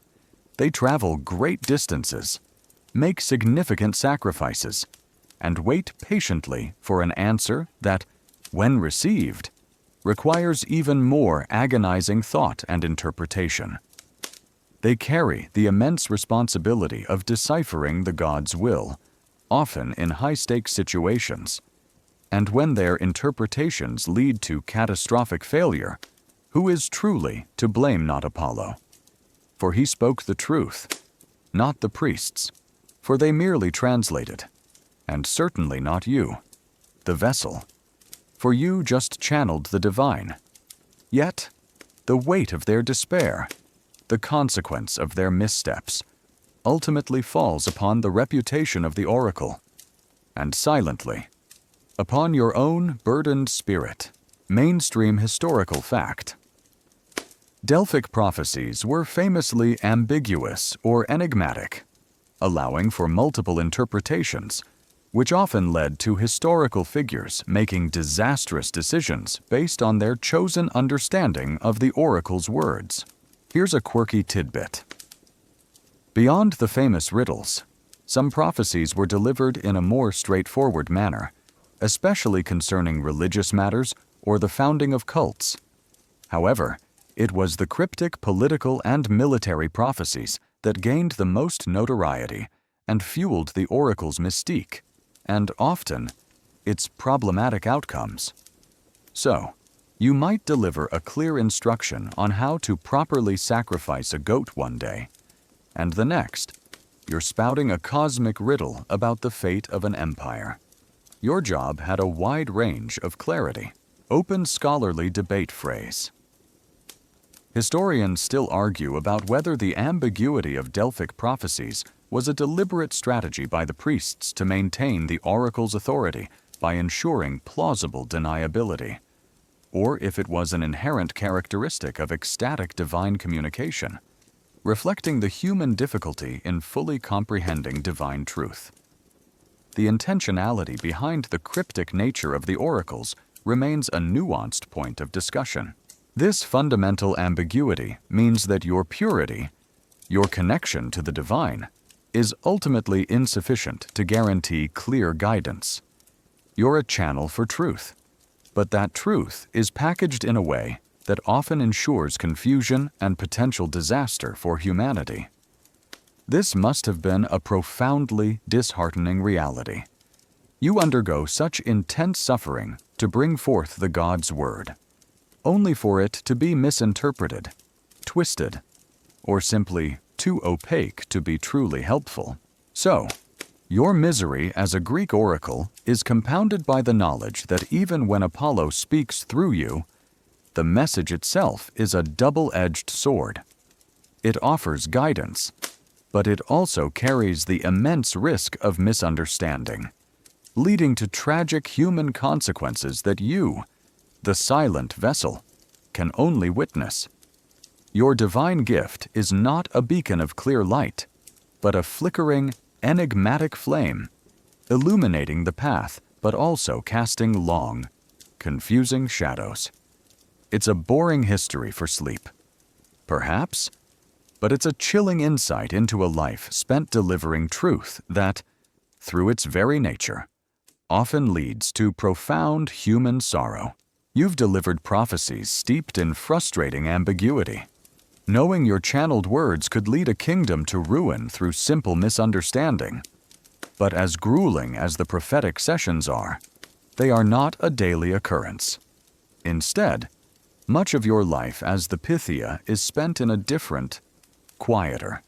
They travel great distances, make significant sacrifices, and wait patiently for an answer that, when received, requires even more agonizing thought and interpretation. They carry the immense responsibility of deciphering the god's will, often in high-stakes situations. And when their interpretations lead to catastrophic failure, who is truly to blame? Not Apollo. For he spoke the truth, not the priests, for they merely translated, and certainly not you, the vessel, for you just channeled the divine. Yet, the weight of their despair, the consequence of their missteps, ultimately falls upon the reputation of the oracle, and silently, upon your own burdened spirit. Mainstream historical fact. Delphic prophecies were famously ambiguous or enigmatic, allowing for multiple interpretations, which often led to historical figures making disastrous decisions based on their chosen understanding of the oracle's words. Here's a quirky tidbit. Beyond the famous riddles, some prophecies were delivered in a more straightforward manner, especially concerning religious matters or the founding of cults. However, it was the cryptic political and military prophecies that gained the most notoriety and fueled the oracle's mystique, and often, its problematic outcomes. So, you might deliver a clear instruction on how to properly sacrifice a goat one day, and the next, you're spouting a cosmic riddle about the fate of an empire. Your job had a wide range of clarity. Open scholarly debate phrase. Historians still argue about whether the ambiguity of Delphic prophecies was a deliberate strategy by the priests to maintain the oracle's authority by ensuring plausible deniability, or if it was an inherent characteristic of ecstatic divine communication, reflecting the human difficulty in fully comprehending divine truth. The intentionality behind the cryptic nature of the oracles remains a nuanced point of discussion. This fundamental ambiguity means that your purity, your connection to the divine, is ultimately insufficient to guarantee clear guidance. You're a channel for truth, but that truth is packaged in a way that often ensures confusion and potential disaster for humanity. This must have been a profoundly disheartening reality. You undergo such intense suffering to bring forth the God's word, only for it to be misinterpreted, twisted, or simply too opaque to be truly helpful. So, Your misery as a Greek oracle is compounded by the knowledge that even when Apollo speaks through you, the message itself is a double-edged sword. It offers guidance, but it also carries the immense risk of misunderstanding, leading to tragic human consequences that you, the silent vessel, can only witness. Your divine gift is not a beacon of clear light, but a flickering, enigmatic flame, illuminating the path but also casting long, confusing shadows. It's a boring history for sleep, perhaps, but it's a chilling insight into a life spent delivering truth that, through its very nature, often leads to profound human sorrow. You've delivered prophecies steeped in frustrating ambiguity. Knowing your channeled words could lead a kingdom to ruin through simple misunderstanding. But as grueling as the prophetic sessions are, they are not a daily occurrence. Instead, much of your life as the Pythia is spent in a different, quieter,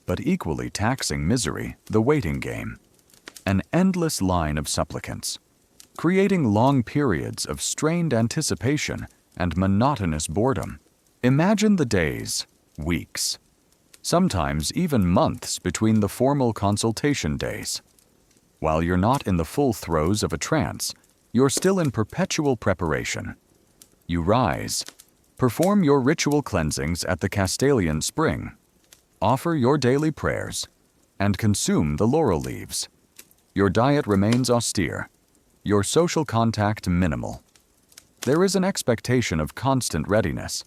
but equally taxing misery, the waiting game. An endless line of supplicants, creating long periods of strained anticipation and monotonous boredom. Imagine the days, weeks, sometimes even months between the formal consultation days. While you're not in the full throes of a trance, you're still in perpetual preparation. You rise, perform your ritual cleansings at the Castalian spring, offer your daily prayers, and consume the laurel leaves. Your diet remains austere, your social contact minimal. There is an expectation of constant readiness,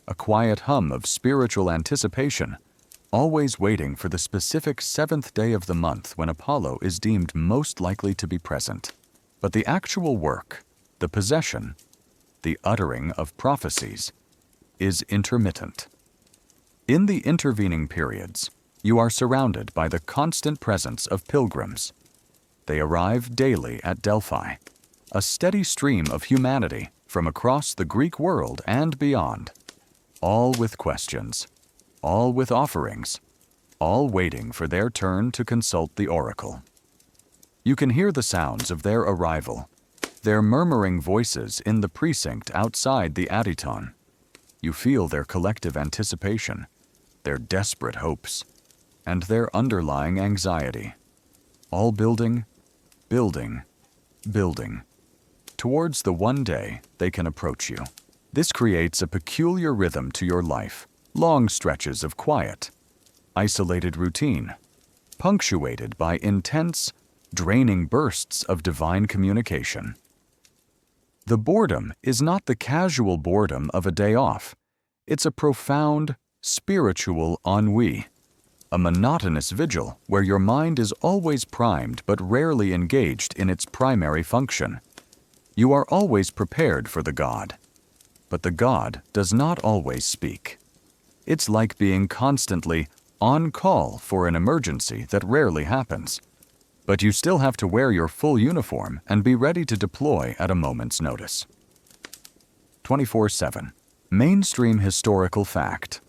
a quiet hum of spiritual anticipation, always waiting for the specific seventh day of the month when Apollo is deemed most likely to be present. But the actual work, the possession, the uttering of prophecies, is intermittent. In the intervening periods, you are surrounded by the constant presence of pilgrims. They arrive daily at Delphi, a steady stream of humanity from across the Greek world and beyond, all with questions, all with offerings, all waiting for their turn to consult the oracle. You can hear the sounds of their arrival, their murmuring voices in the precinct outside the Aditon. You feel their collective anticipation, their desperate hopes, and their underlying anxiety, all building, building, building, towards the one day they can approach you. This creates a peculiar rhythm to your life, long stretches of quiet, isolated routine, punctuated by intense, draining bursts of divine communication. The boredom is not the casual boredom of a day off. It's a profound, spiritual ennui, a monotonous vigil where your mind is always primed but rarely engaged in its primary function. You are always prepared for the god, but the god does not always speak. It's like being constantly on call for an emergency that rarely happens. But you still have to wear your full uniform and be ready to deploy at a moment's notice. 24/7. Mainstream historical fact.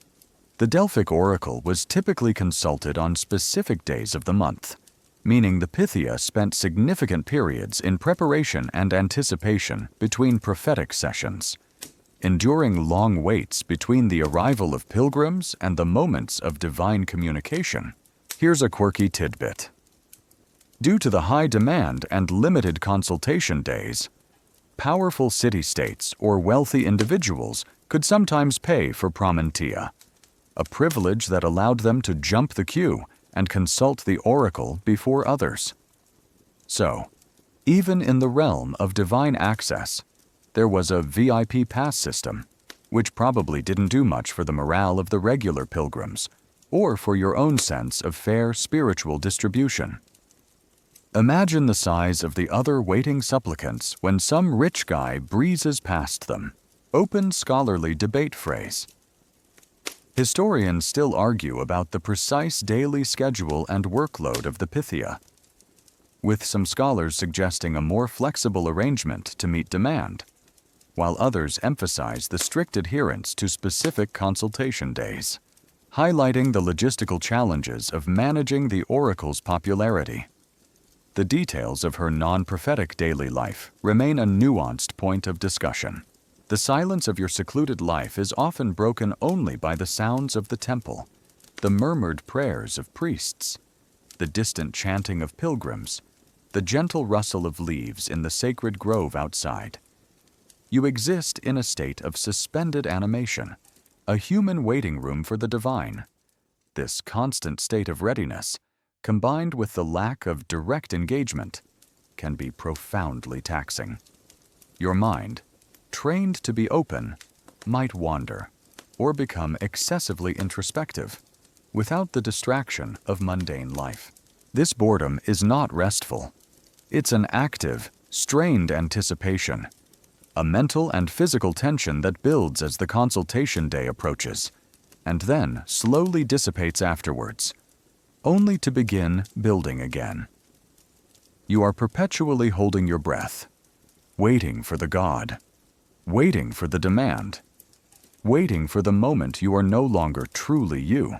The Delphic oracle was typically consulted on specific days of the month, meaning the Pythia spent significant periods in preparation and anticipation between prophetic sessions, enduring long waits between the arrival of pilgrims and the moments of divine communication. Here's a quirky tidbit. Due to the high demand and limited consultation days, powerful city-states or wealthy individuals could sometimes pay for promentia, a privilege that allowed them to jump the queue and consult the oracle before others. So, even in the realm of divine access, there was a VIP pass system, which probably didn't do much for the morale of the regular pilgrims or for your own sense of fair spiritual distribution. Imagine the size of the other waiting supplicants when some rich guy breezes past them. Open scholarly debate phrase. Historians still argue about the precise daily schedule and workload of the Pythia, with some scholars suggesting a more flexible arrangement to meet demand, while others emphasize the strict adherence to specific consultation days, highlighting the logistical challenges of managing the oracle's popularity. The details of her non-prophetic daily life remain a nuanced point of discussion. The silence of your secluded life is often broken only by the sounds of the temple, the murmured prayers of priests, the distant chanting of pilgrims, the gentle rustle of leaves in the sacred grove outside. You exist in a state of suspended animation, a human waiting room for the divine. This constant state of readiness, combined with the lack of direct engagement, can be profoundly taxing. Your mind, trained to be open, might wander or become excessively introspective without the distraction of mundane life. This boredom is not restful. It's an active, strained anticipation, a mental and physical tension that builds as the consultation day approaches, and then slowly dissipates afterwards, only to begin building again. You are perpetually holding your breath, waiting for the God, waiting for the demand, waiting for the moment you are no longer truly you.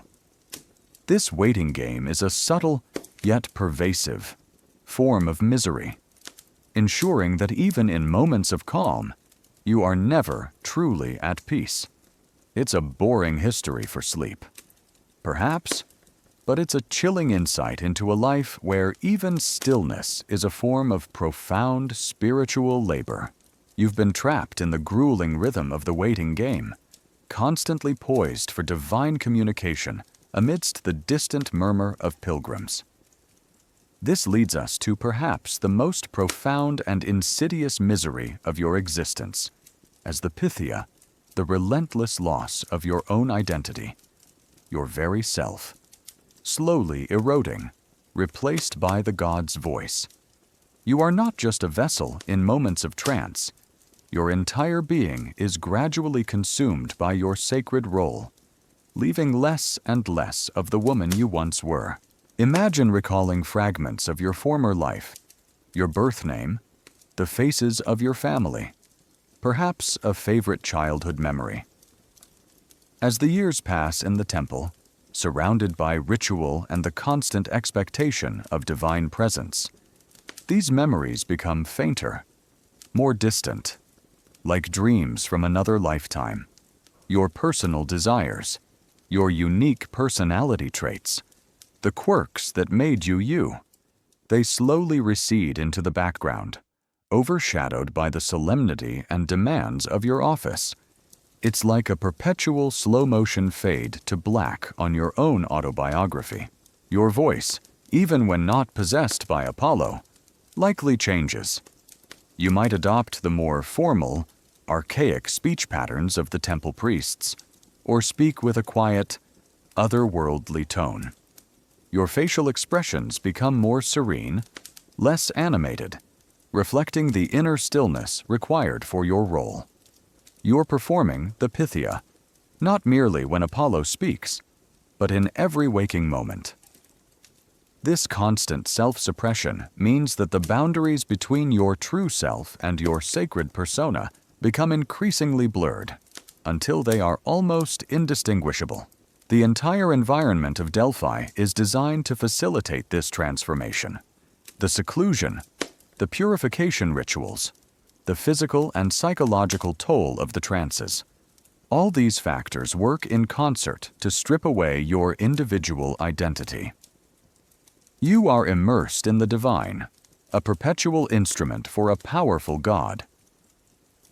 This waiting game is a subtle, yet pervasive, form of misery, ensuring that even in moments of calm, you are never truly at peace. It's a boring history for sleep, perhaps, but it's a chilling insight into a life where even stillness is a form of profound spiritual labor. You've been trapped in the grueling rhythm of the waiting game, constantly poised for divine communication amidst the distant murmur of pilgrims. This leads us to perhaps the most profound and insidious misery of your existence, as the Pythia, the relentless loss of your own identity, your very self, slowly eroding, replaced by the God's voice. You are not just a vessel in moments of trance. Your entire being is gradually consumed by your sacred role, leaving less and less of the woman you once were. Imagine recalling fragments of your former life, your birth name, the faces of your family, perhaps a favorite childhood memory. As the years pass in the temple, surrounded by ritual and the constant expectation of divine presence, these memories become fainter, more distant, like dreams from another lifetime. Your personal desires, your unique personality traits, the quirks that made you you, they slowly recede into the background, overshadowed by the solemnity and demands of your office. It's like a perpetual slow-motion fade to black on your own autobiography. Your voice, even when not possessed by Apollo, likely changes. You might adopt the more formal, archaic speech patterns of the temple priests, or speak with a quiet, otherworldly tone. Your facial expressions become more serene, less animated, reflecting the inner stillness required for your role. You're performing the Pythia, not merely when Apollo speaks, but in every waking moment. This constant self-suppression means that the boundaries between your true self and your sacred persona become increasingly blurred, until they are almost indistinguishable. The entire environment of Delphi is designed to facilitate this transformation. The seclusion, the purification rituals, the physical and psychological toll of the trances. All these factors work in concert to strip away your individual identity. You are immersed in the divine, a perpetual instrument for a powerful God.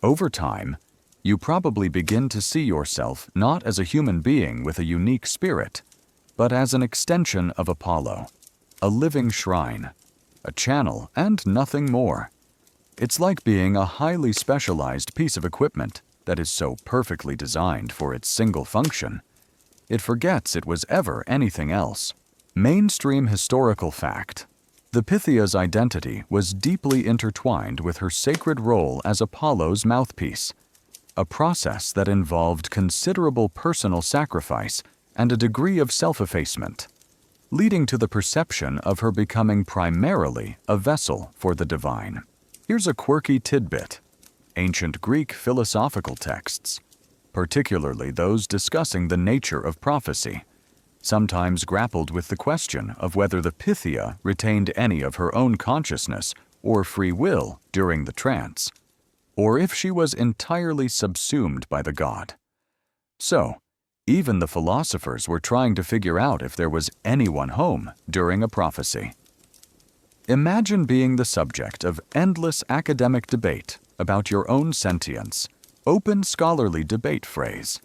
Over time, you probably begin to see yourself not as a human being with a unique spirit, but as an extension of Apollo, a living shrine, a channel, and nothing more. It's like being a highly specialized piece of equipment that is so perfectly designed for its single function, it forgets it was ever anything else. Mainstream historical fact: the Pythia's identity was deeply intertwined with her sacred role as Apollo's mouthpiece, a process that involved considerable personal sacrifice and a degree of self-effacement, leading to the perception of her becoming primarily a vessel for the divine. Here's a quirky tidbit. Ancient Greek philosophical texts, particularly those discussing the nature of prophecy, sometimes grappled with the question of whether the Pythia retained any of her own consciousness or free will during the trance, or if she was entirely subsumed by the god. So, even the philosophers were trying to figure out if there was anyone home during a prophecy. Imagine being the subject of endless academic debate about your own sentience, open scholarly debate phrase.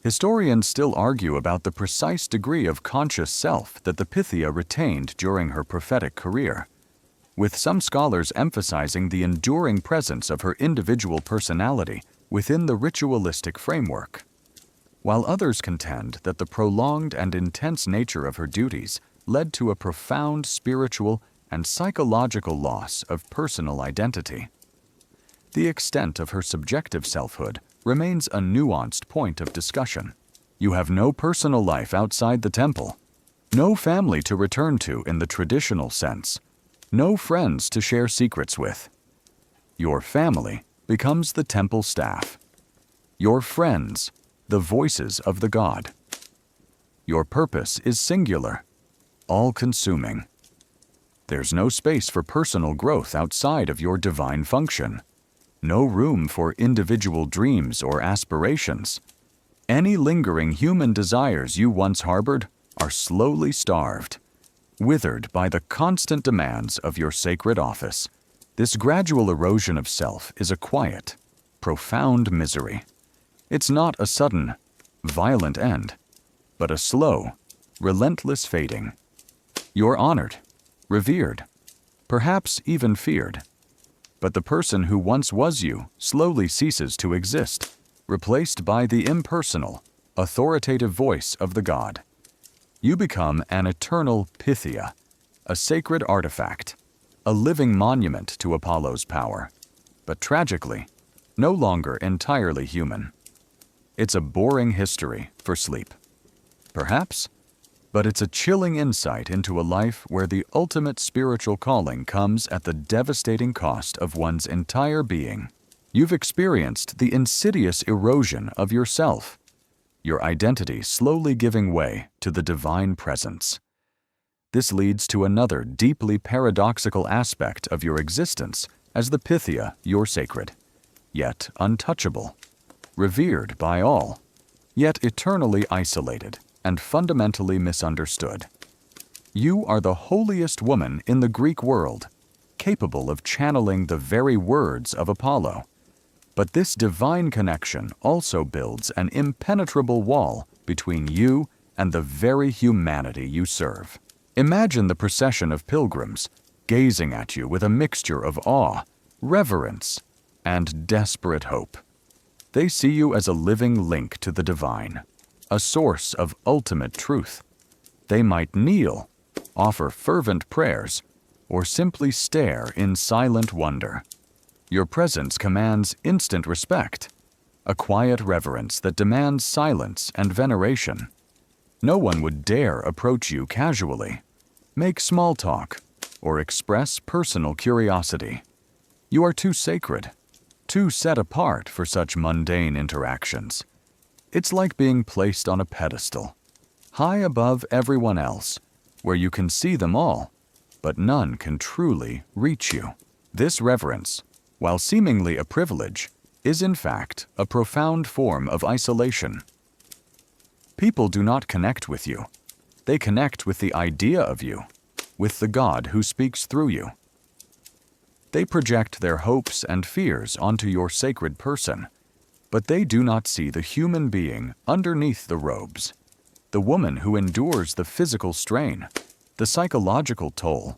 Historians still argue about the precise degree of conscious self that the Pythia retained during her prophetic career, with some scholars emphasizing the enduring presence of her individual personality within the ritualistic framework, while others contend that the prolonged and intense nature of her duties led to a profound spiritual and psychological loss of personal identity. The extent of her subjective selfhood remains a nuanced point of discussion. You have no personal life outside the temple, no family to return to in the traditional sense, no friends to share secrets with. Your family becomes the temple staff. Your friends, the voices of the god. Your purpose is singular, all-consuming. There's no space for personal growth outside of your divine function. No room for individual dreams or aspirations. Any lingering human desires you once harbored are slowly starved, withered by the constant demands of your sacred office. This gradual erosion of self is a quiet, profound misery. It's not a sudden, violent end, but a slow, relentless fading. You're honored, revered, perhaps even feared. But the person who once was you slowly ceases to exist, replaced by the impersonal, authoritative voice of the god. You become an eternal Pythia, a sacred artifact, a living monument to Apollo's power, but tragically, no longer entirely human. It's a boring history for sleep, perhaps, but it's a chilling insight into a life where the ultimate spiritual calling comes at the devastating cost of one's entire being. You've experienced the insidious erosion of yourself, your identity slowly giving way to the divine presence. This leads to another deeply paradoxical aspect of your existence as the Pythia you're sacred, yet untouchable, revered by all, yet eternally isolated and fundamentally misunderstood. You are the holiest woman in the Greek world, capable of channeling the very words of Apollo. But this divine connection also builds an impenetrable wall between you and the very humanity you serve. Imagine the procession of pilgrims gazing at you with a mixture of awe, reverence, and desperate hope. They see you as a living link to the divine, a source of ultimate truth. They might kneel, offer fervent prayers, or simply stare in silent wonder. Your presence commands instant respect, a quiet reverence that demands silence and veneration. No one would dare approach you casually, make small talk, or express personal curiosity. You are too sacred, too set apart for such mundane interactions. It's like being placed on a pedestal, high above everyone else, where you can see them all, but none can truly reach you. This reverence, while seemingly a privilege, is in fact a profound form of isolation. People do not connect with you. They connect with the idea of you, with the God who speaks through you. They project their hopes and fears onto your sacred person, but they do not see the human being underneath the robes, the woman who endures the physical strain, the psychological toll,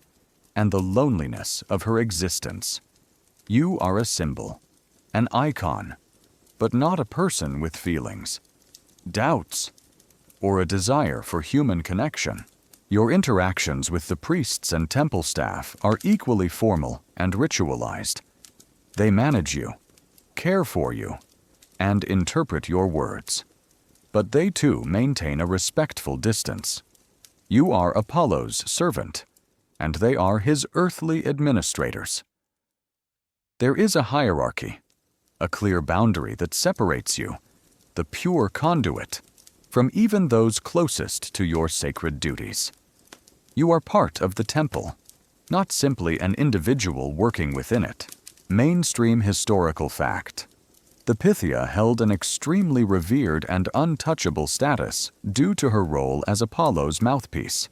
and the loneliness of her existence. You are a symbol, an icon, but not a person with feelings, doubts, or a desire for human connection. Your interactions with the priests and temple staff are equally formal and ritualized. They manage you, care for you, and interpret your words. But they too maintain a respectful distance. You are Apollo's servant, and they are his earthly administrators. There is a hierarchy, a clear boundary that separates you, the pure conduit, from even those closest to your sacred duties. You are part of the temple, not simply an individual working within it. Mainstream historical fact. The Pythia held an extremely revered and untouchable status due to her role as Apollo's mouthpiece,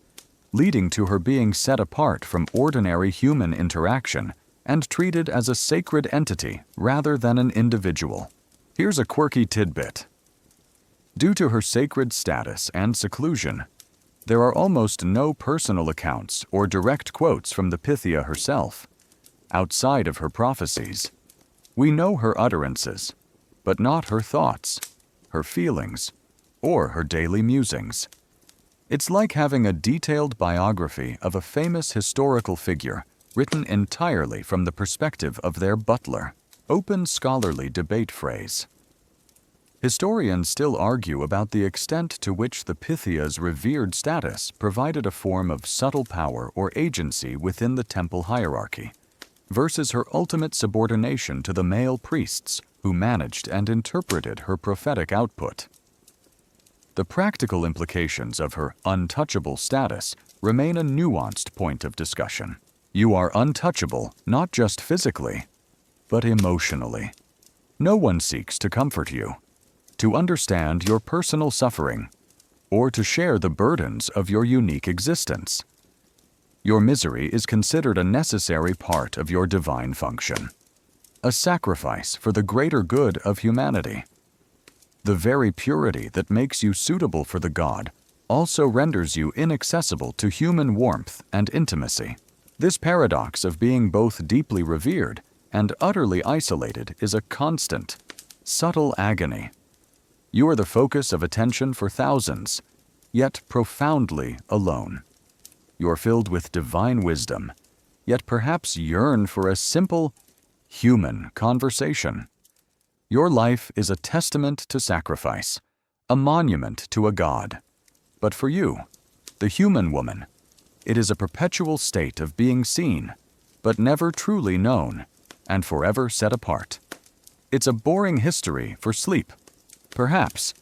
leading to her being set apart from ordinary human interaction and treated as a sacred entity rather than an individual. Here's a quirky tidbit. Due to her sacred status and seclusion, there are almost no personal accounts or direct quotes from the Pythia herself. Outside of her prophecies, we know her utterances, but not her thoughts, her feelings, or her daily musings. It's like having a detailed biography of a famous historical figure written entirely from the perspective of their butler. Open scholarly debate phrase. Historians still argue about the extent to which the Pythia's revered status provided a form of subtle power or agency within the temple hierarchy, versus her ultimate subordination to the male priests who managed and interpreted her prophetic output. The practical implications of her untouchable status remain a nuanced point of discussion. You are untouchable not just physically, but emotionally. No one seeks to comfort you, to understand your personal suffering, or to share the burdens of your unique existence. Your misery is considered a necessary part of your divine function, a sacrifice for the greater good of humanity. The very purity that makes you suitable for the god also renders you inaccessible to human warmth and intimacy. This paradox of being both deeply revered and utterly isolated is a constant, subtle agony. You are the focus of attention for thousands, yet profoundly alone. You're filled with divine wisdom, yet perhaps yearn for a simple, human conversation. Your life is a testament to sacrifice, a monument to a god. But for you, the human woman, it is a perpetual state of being seen, but never truly known, and forever set apart. It's a boring history for sleep, perhaps,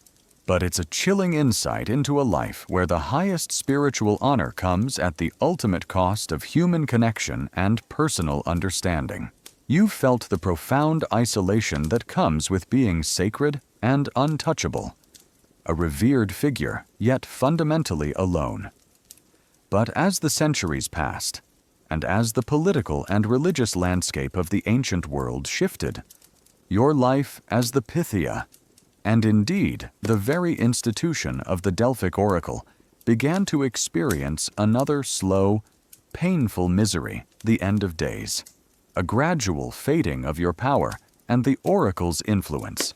but it's a chilling insight into a life where the highest spiritual honor comes at the ultimate cost of human connection and personal understanding. You've felt the profound isolation that comes with being sacred and untouchable, a revered figure, yet fundamentally alone. But as the centuries passed, and as the political and religious landscape of the ancient world shifted, your life as the Pythia, and indeed the very institution of the Delphic oracle, began to experience another slow, painful misery, the end of days, a gradual fading of your power and the oracle's influence.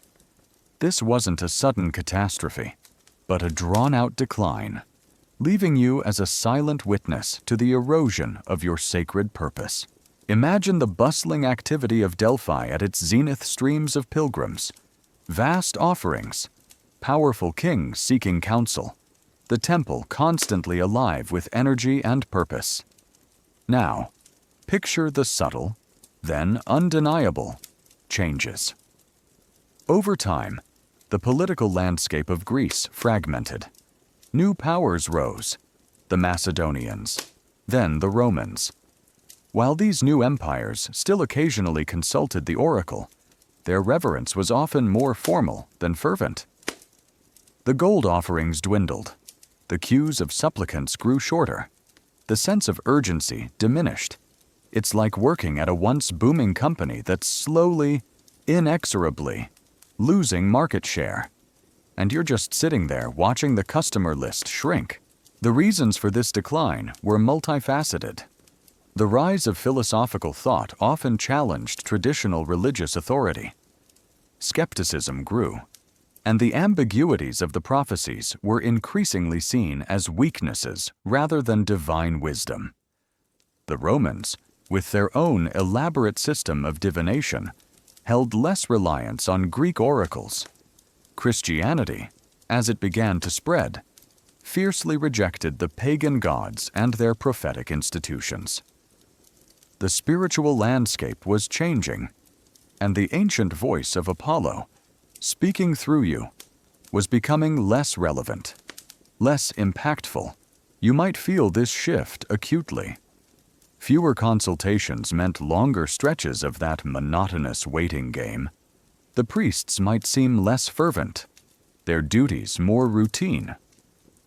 This wasn't a sudden catastrophe, but a drawn-out decline, leaving you as a silent witness to the erosion of your sacred purpose. Imagine the bustling activity of Delphi at its zenith, streams of pilgrims, vast offerings, powerful kings seeking counsel, the temple constantly alive with energy and purpose. Now, picture the subtle, then undeniable, changes. Over time, the political landscape of Greece fragmented. New powers rose, the Macedonians, then the Romans. While these new empires still occasionally consulted the oracle, their reverence was often more formal than fervent. The gold offerings dwindled, the queues of supplicants grew shorter, the sense of urgency diminished. It's like working at a once booming company that's slowly, inexorably, losing market share. And you're just sitting there watching the customer list shrink. The reasons for this decline were multifaceted. The rise of philosophical thought often challenged traditional religious authority. Skepticism grew, and the ambiguities of the prophecies were increasingly seen as weaknesses rather than divine wisdom. The Romans, with their own elaborate system of divination, held less reliance on Greek oracles. Christianity, as it began to spread, fiercely rejected the pagan gods and their prophetic institutions. The spiritual landscape was changing, and the ancient voice of Apollo, speaking through you, was becoming less relevant, less impactful. You might feel this shift acutely. Fewer consultations meant longer stretches of that monotonous waiting game. The priests might seem less fervent, their duties more routine.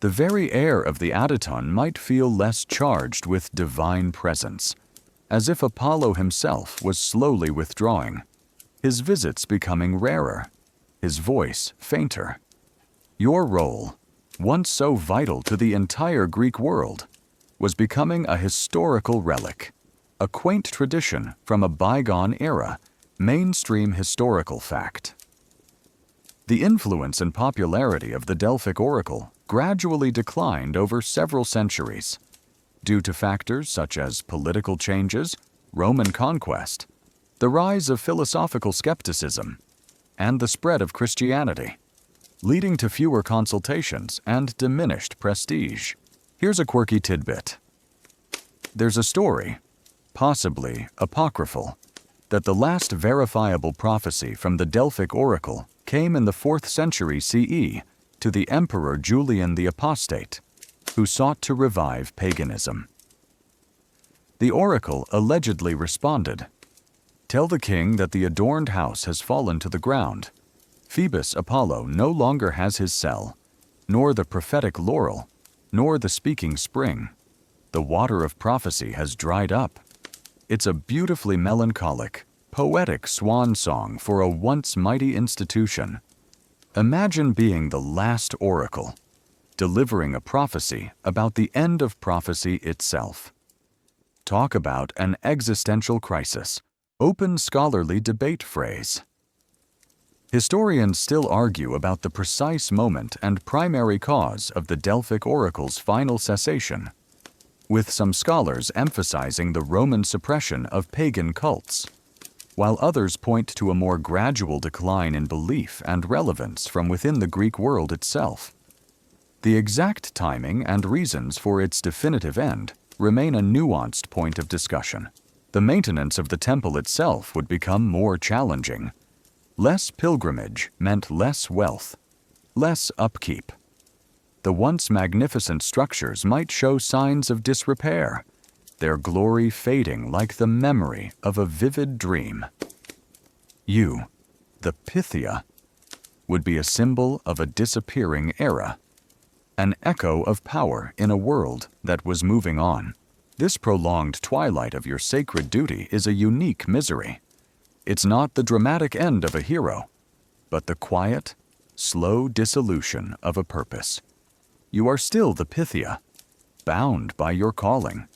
The very air of the Adyton might feel less charged with divine presence, as if Apollo himself was slowly withdrawing, his visits becoming rarer, his voice fainter. Your role, once so vital to the entire Greek world, was becoming a historical relic, a quaint tradition from a bygone era, mainstream historical fact. The influence and popularity of the Delphic oracle gradually declined over several centuries, due to factors such as political changes, Roman conquest, the rise of philosophical skepticism, and the spread of Christianity, leading to fewer consultations and diminished prestige. Here's a quirky tidbit. There's a story, possibly apocryphal, that the last verifiable prophecy from the Delphic oracle came in the 4th century CE to the Emperor Julian the Apostate, who sought to revive paganism. The oracle allegedly responded, "Tell the king that the adorned house has fallen to the ground. Phoebus Apollo no longer has his cell, nor the prophetic laurel, nor the speaking spring. The water of prophecy has dried up." It's a beautifully melancholic, poetic swan song for a once mighty institution. Imagine being the last oracle, delivering a prophecy about the end of prophecy itself. Talk about an existential crisis, open scholarly debate phrase. Historians still argue about the precise moment and primary cause of the Delphic oracle's final cessation, with some scholars emphasizing the Roman suppression of pagan cults, while others point to a more gradual decline in belief and relevance from within the Greek world itself. The exact timing and reasons for its definitive end remain a nuanced point of discussion. The maintenance of the temple itself would become more challenging. Less pilgrimage meant less wealth, less upkeep. The once magnificent structures might show signs of disrepair, their glory fading like the memory of a vivid dream. You, the Pythia, would be a symbol of a disappearing era, an echo of power in a world that was moving on. This prolonged twilight of your sacred duty is a unique misery. It's not the dramatic end of a hero, but the quiet, slow dissolution of a purpose. You are still the Pythia, bound by your calling.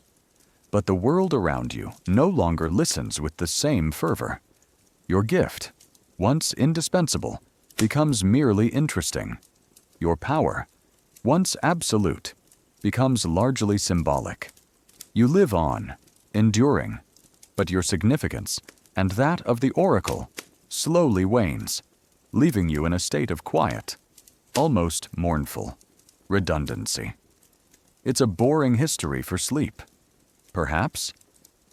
But the world around you no longer listens with the same fervor. Your gift, once indispensable, becomes merely interesting. Your power, once absolute, becomes largely symbolic. You live on, enduring, but your significance, and that of the oracle, slowly wanes, leaving you in a state of quiet, almost mournful, redundancy. It's a boring history for sleep, perhaps,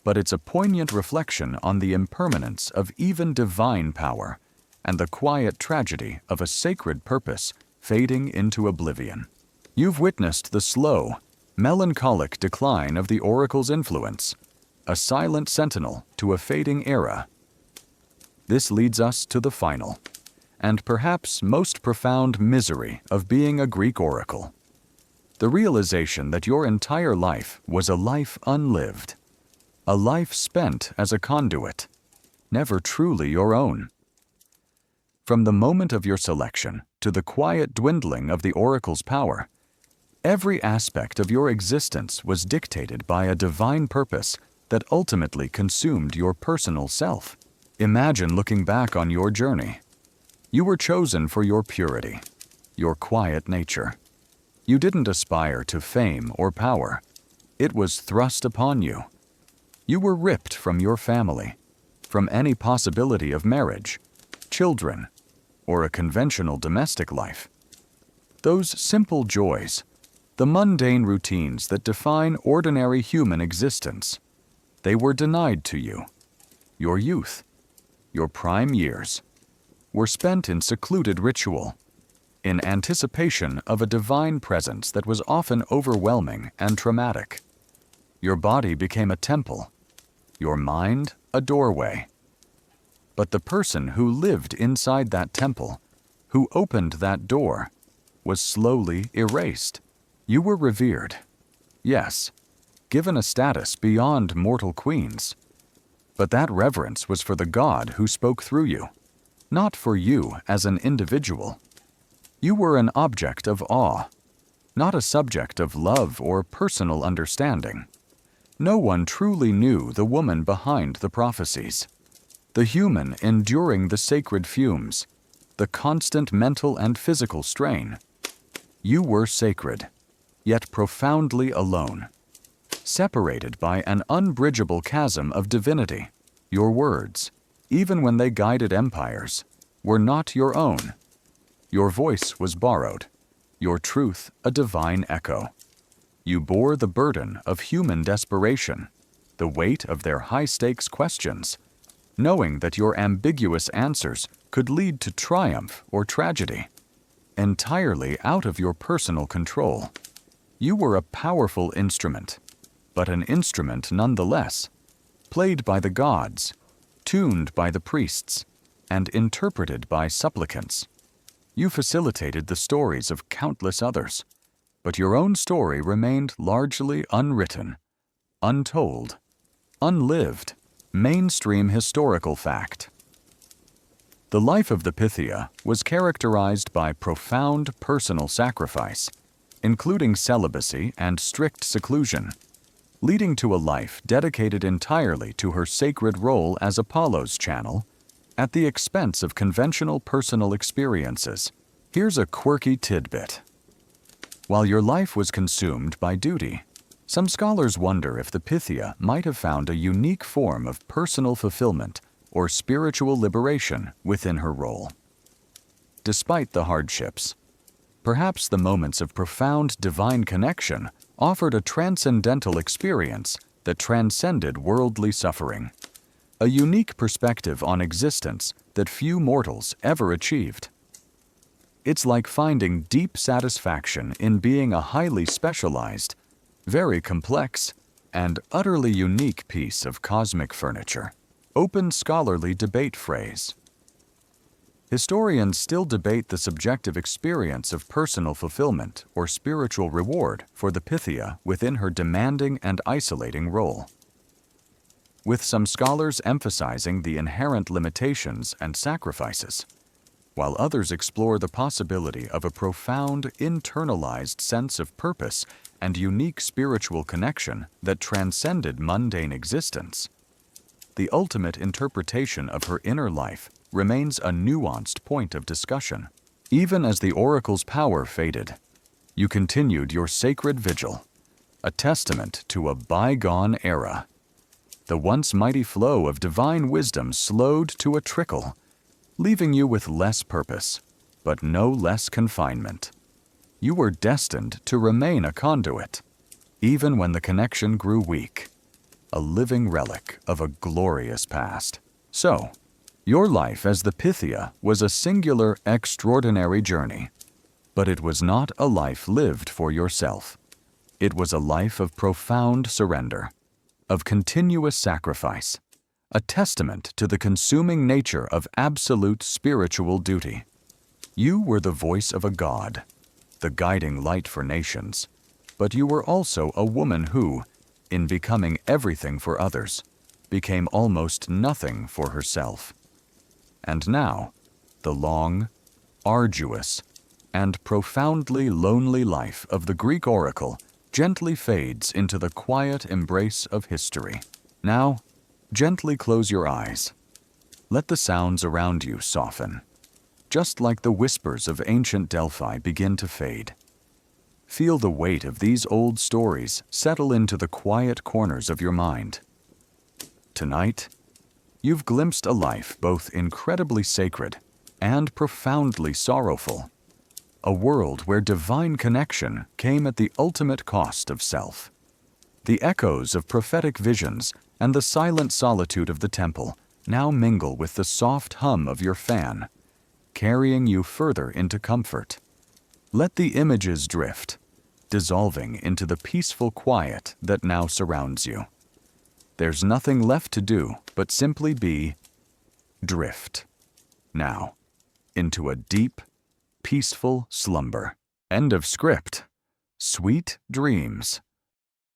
but it's a poignant reflection on the impermanence of even divine power and the quiet tragedy of a sacred purpose fading into oblivion. You've witnessed the slow, melancholic decline of the oracle's influence, a silent sentinel to a fading era. This leads us to the final, and perhaps most profound misery of being a Greek oracle. The realization that your entire life was a life unlived, a life spent as a conduit, never truly your own. From the moment of your selection to the quiet dwindling of the oracle's power, every aspect of your existence was dictated by a divine purpose that ultimately consumed your personal self. Imagine looking back on your journey. You were chosen for your purity, your quiet nature. You didn't aspire to fame or power. It was thrust upon you. You were ripped from your family, from any possibility of marriage, children, or a conventional domestic life. Those simple joys, the mundane routines that define ordinary human existence, they were denied to you. Your youth, your prime years, were spent in secluded ritual, in anticipation of a divine presence that was often overwhelming and traumatic. Your body became a temple, your mind a doorway. But the person who lived inside that temple, who opened that door, was slowly erased. You were revered. Yes, given a status beyond mortal queens. But that reverence was for the God who spoke through you, not for you as an individual. You were an object of awe, not a subject of love or personal understanding. No one truly knew the woman behind the prophecies, the human enduring the sacred fumes, the constant mental and physical strain. You were sacred, yet profoundly alone, separated by an unbridgeable chasm of divinity. Your words, even when they guided empires, were not your own. Your voice was borrowed, your truth a divine echo. You bore the burden of human desperation, the weight of their high-stakes questions, knowing that your ambiguous answers could lead to triumph or tragedy, entirely out of your personal control. You were a powerful instrument, but an instrument nonetheless, played by the gods, tuned by the priests, and interpreted by supplicants. You facilitated the stories of countless others, but your own story remained largely unwritten, untold, unlived, mainstream historical fact. The life of the Pythia was characterized by profound personal sacrifice, including celibacy and strict seclusion, leading to a life dedicated entirely to her sacred role as Apollo's channel, at the expense of conventional personal experiences. Here's a quirky tidbit. While your life was consumed by duty, some scholars wonder if the Pythia might have found a unique form of personal fulfillment or spiritual liberation within her role. Despite the hardships, perhaps the moments of profound divine connection offered a transcendental experience that transcended worldly suffering, a unique perspective on existence that few mortals ever achieved. It's like finding deep satisfaction in being a highly specialized, very complex, and utterly unique piece of cosmic furniture. Open scholarly debate phrase. Historians still debate the subjective experience of personal fulfillment or spiritual reward for the Pythia within her demanding and isolating role, with some scholars emphasizing the inherent limitations and sacrifices, while others explore the possibility of a profound, internalized sense of purpose and unique spiritual connection that transcended mundane existence. The ultimate interpretation of her inner life remains a nuanced point of discussion. Even as the oracle's power faded, you continued your sacred vigil, a testament to a bygone era. The once mighty flow of divine wisdom slowed to a trickle, leaving you with less purpose, but no less confinement. You were destined to remain a conduit, even when the connection grew weak, a living relic of a glorious past. So, your life as the Pythia was a singular, extraordinary journey, but it was not a life lived for yourself. It was a life of profound surrender, of continuous sacrifice, a testament to the consuming nature of absolute spiritual duty. You were the voice of a god, the guiding light for nations, but you were also a woman who, in becoming everything for others, became almost nothing for herself. And now, the long, arduous, and profoundly lonely life of the Greek oracle gently fades into the quiet embrace of history. Now, gently close your eyes. Let the sounds around you soften, just like the whispers of ancient Delphi begin to fade. Feel the weight of these old stories settle into the quiet corners of your mind. Tonight, you've glimpsed a life both incredibly sacred and profoundly sorrowful, a world where divine connection came at the ultimate cost of self. The echoes of prophetic visions and the silent solitude of the temple now mingle with the soft hum of your fan, carrying you further into comfort. Let the images drift, dissolving into the peaceful quiet that now surrounds you. There's nothing left to do but simply be, drift. Now, into a deep, peaceful slumber. End of script. Sweet dreams.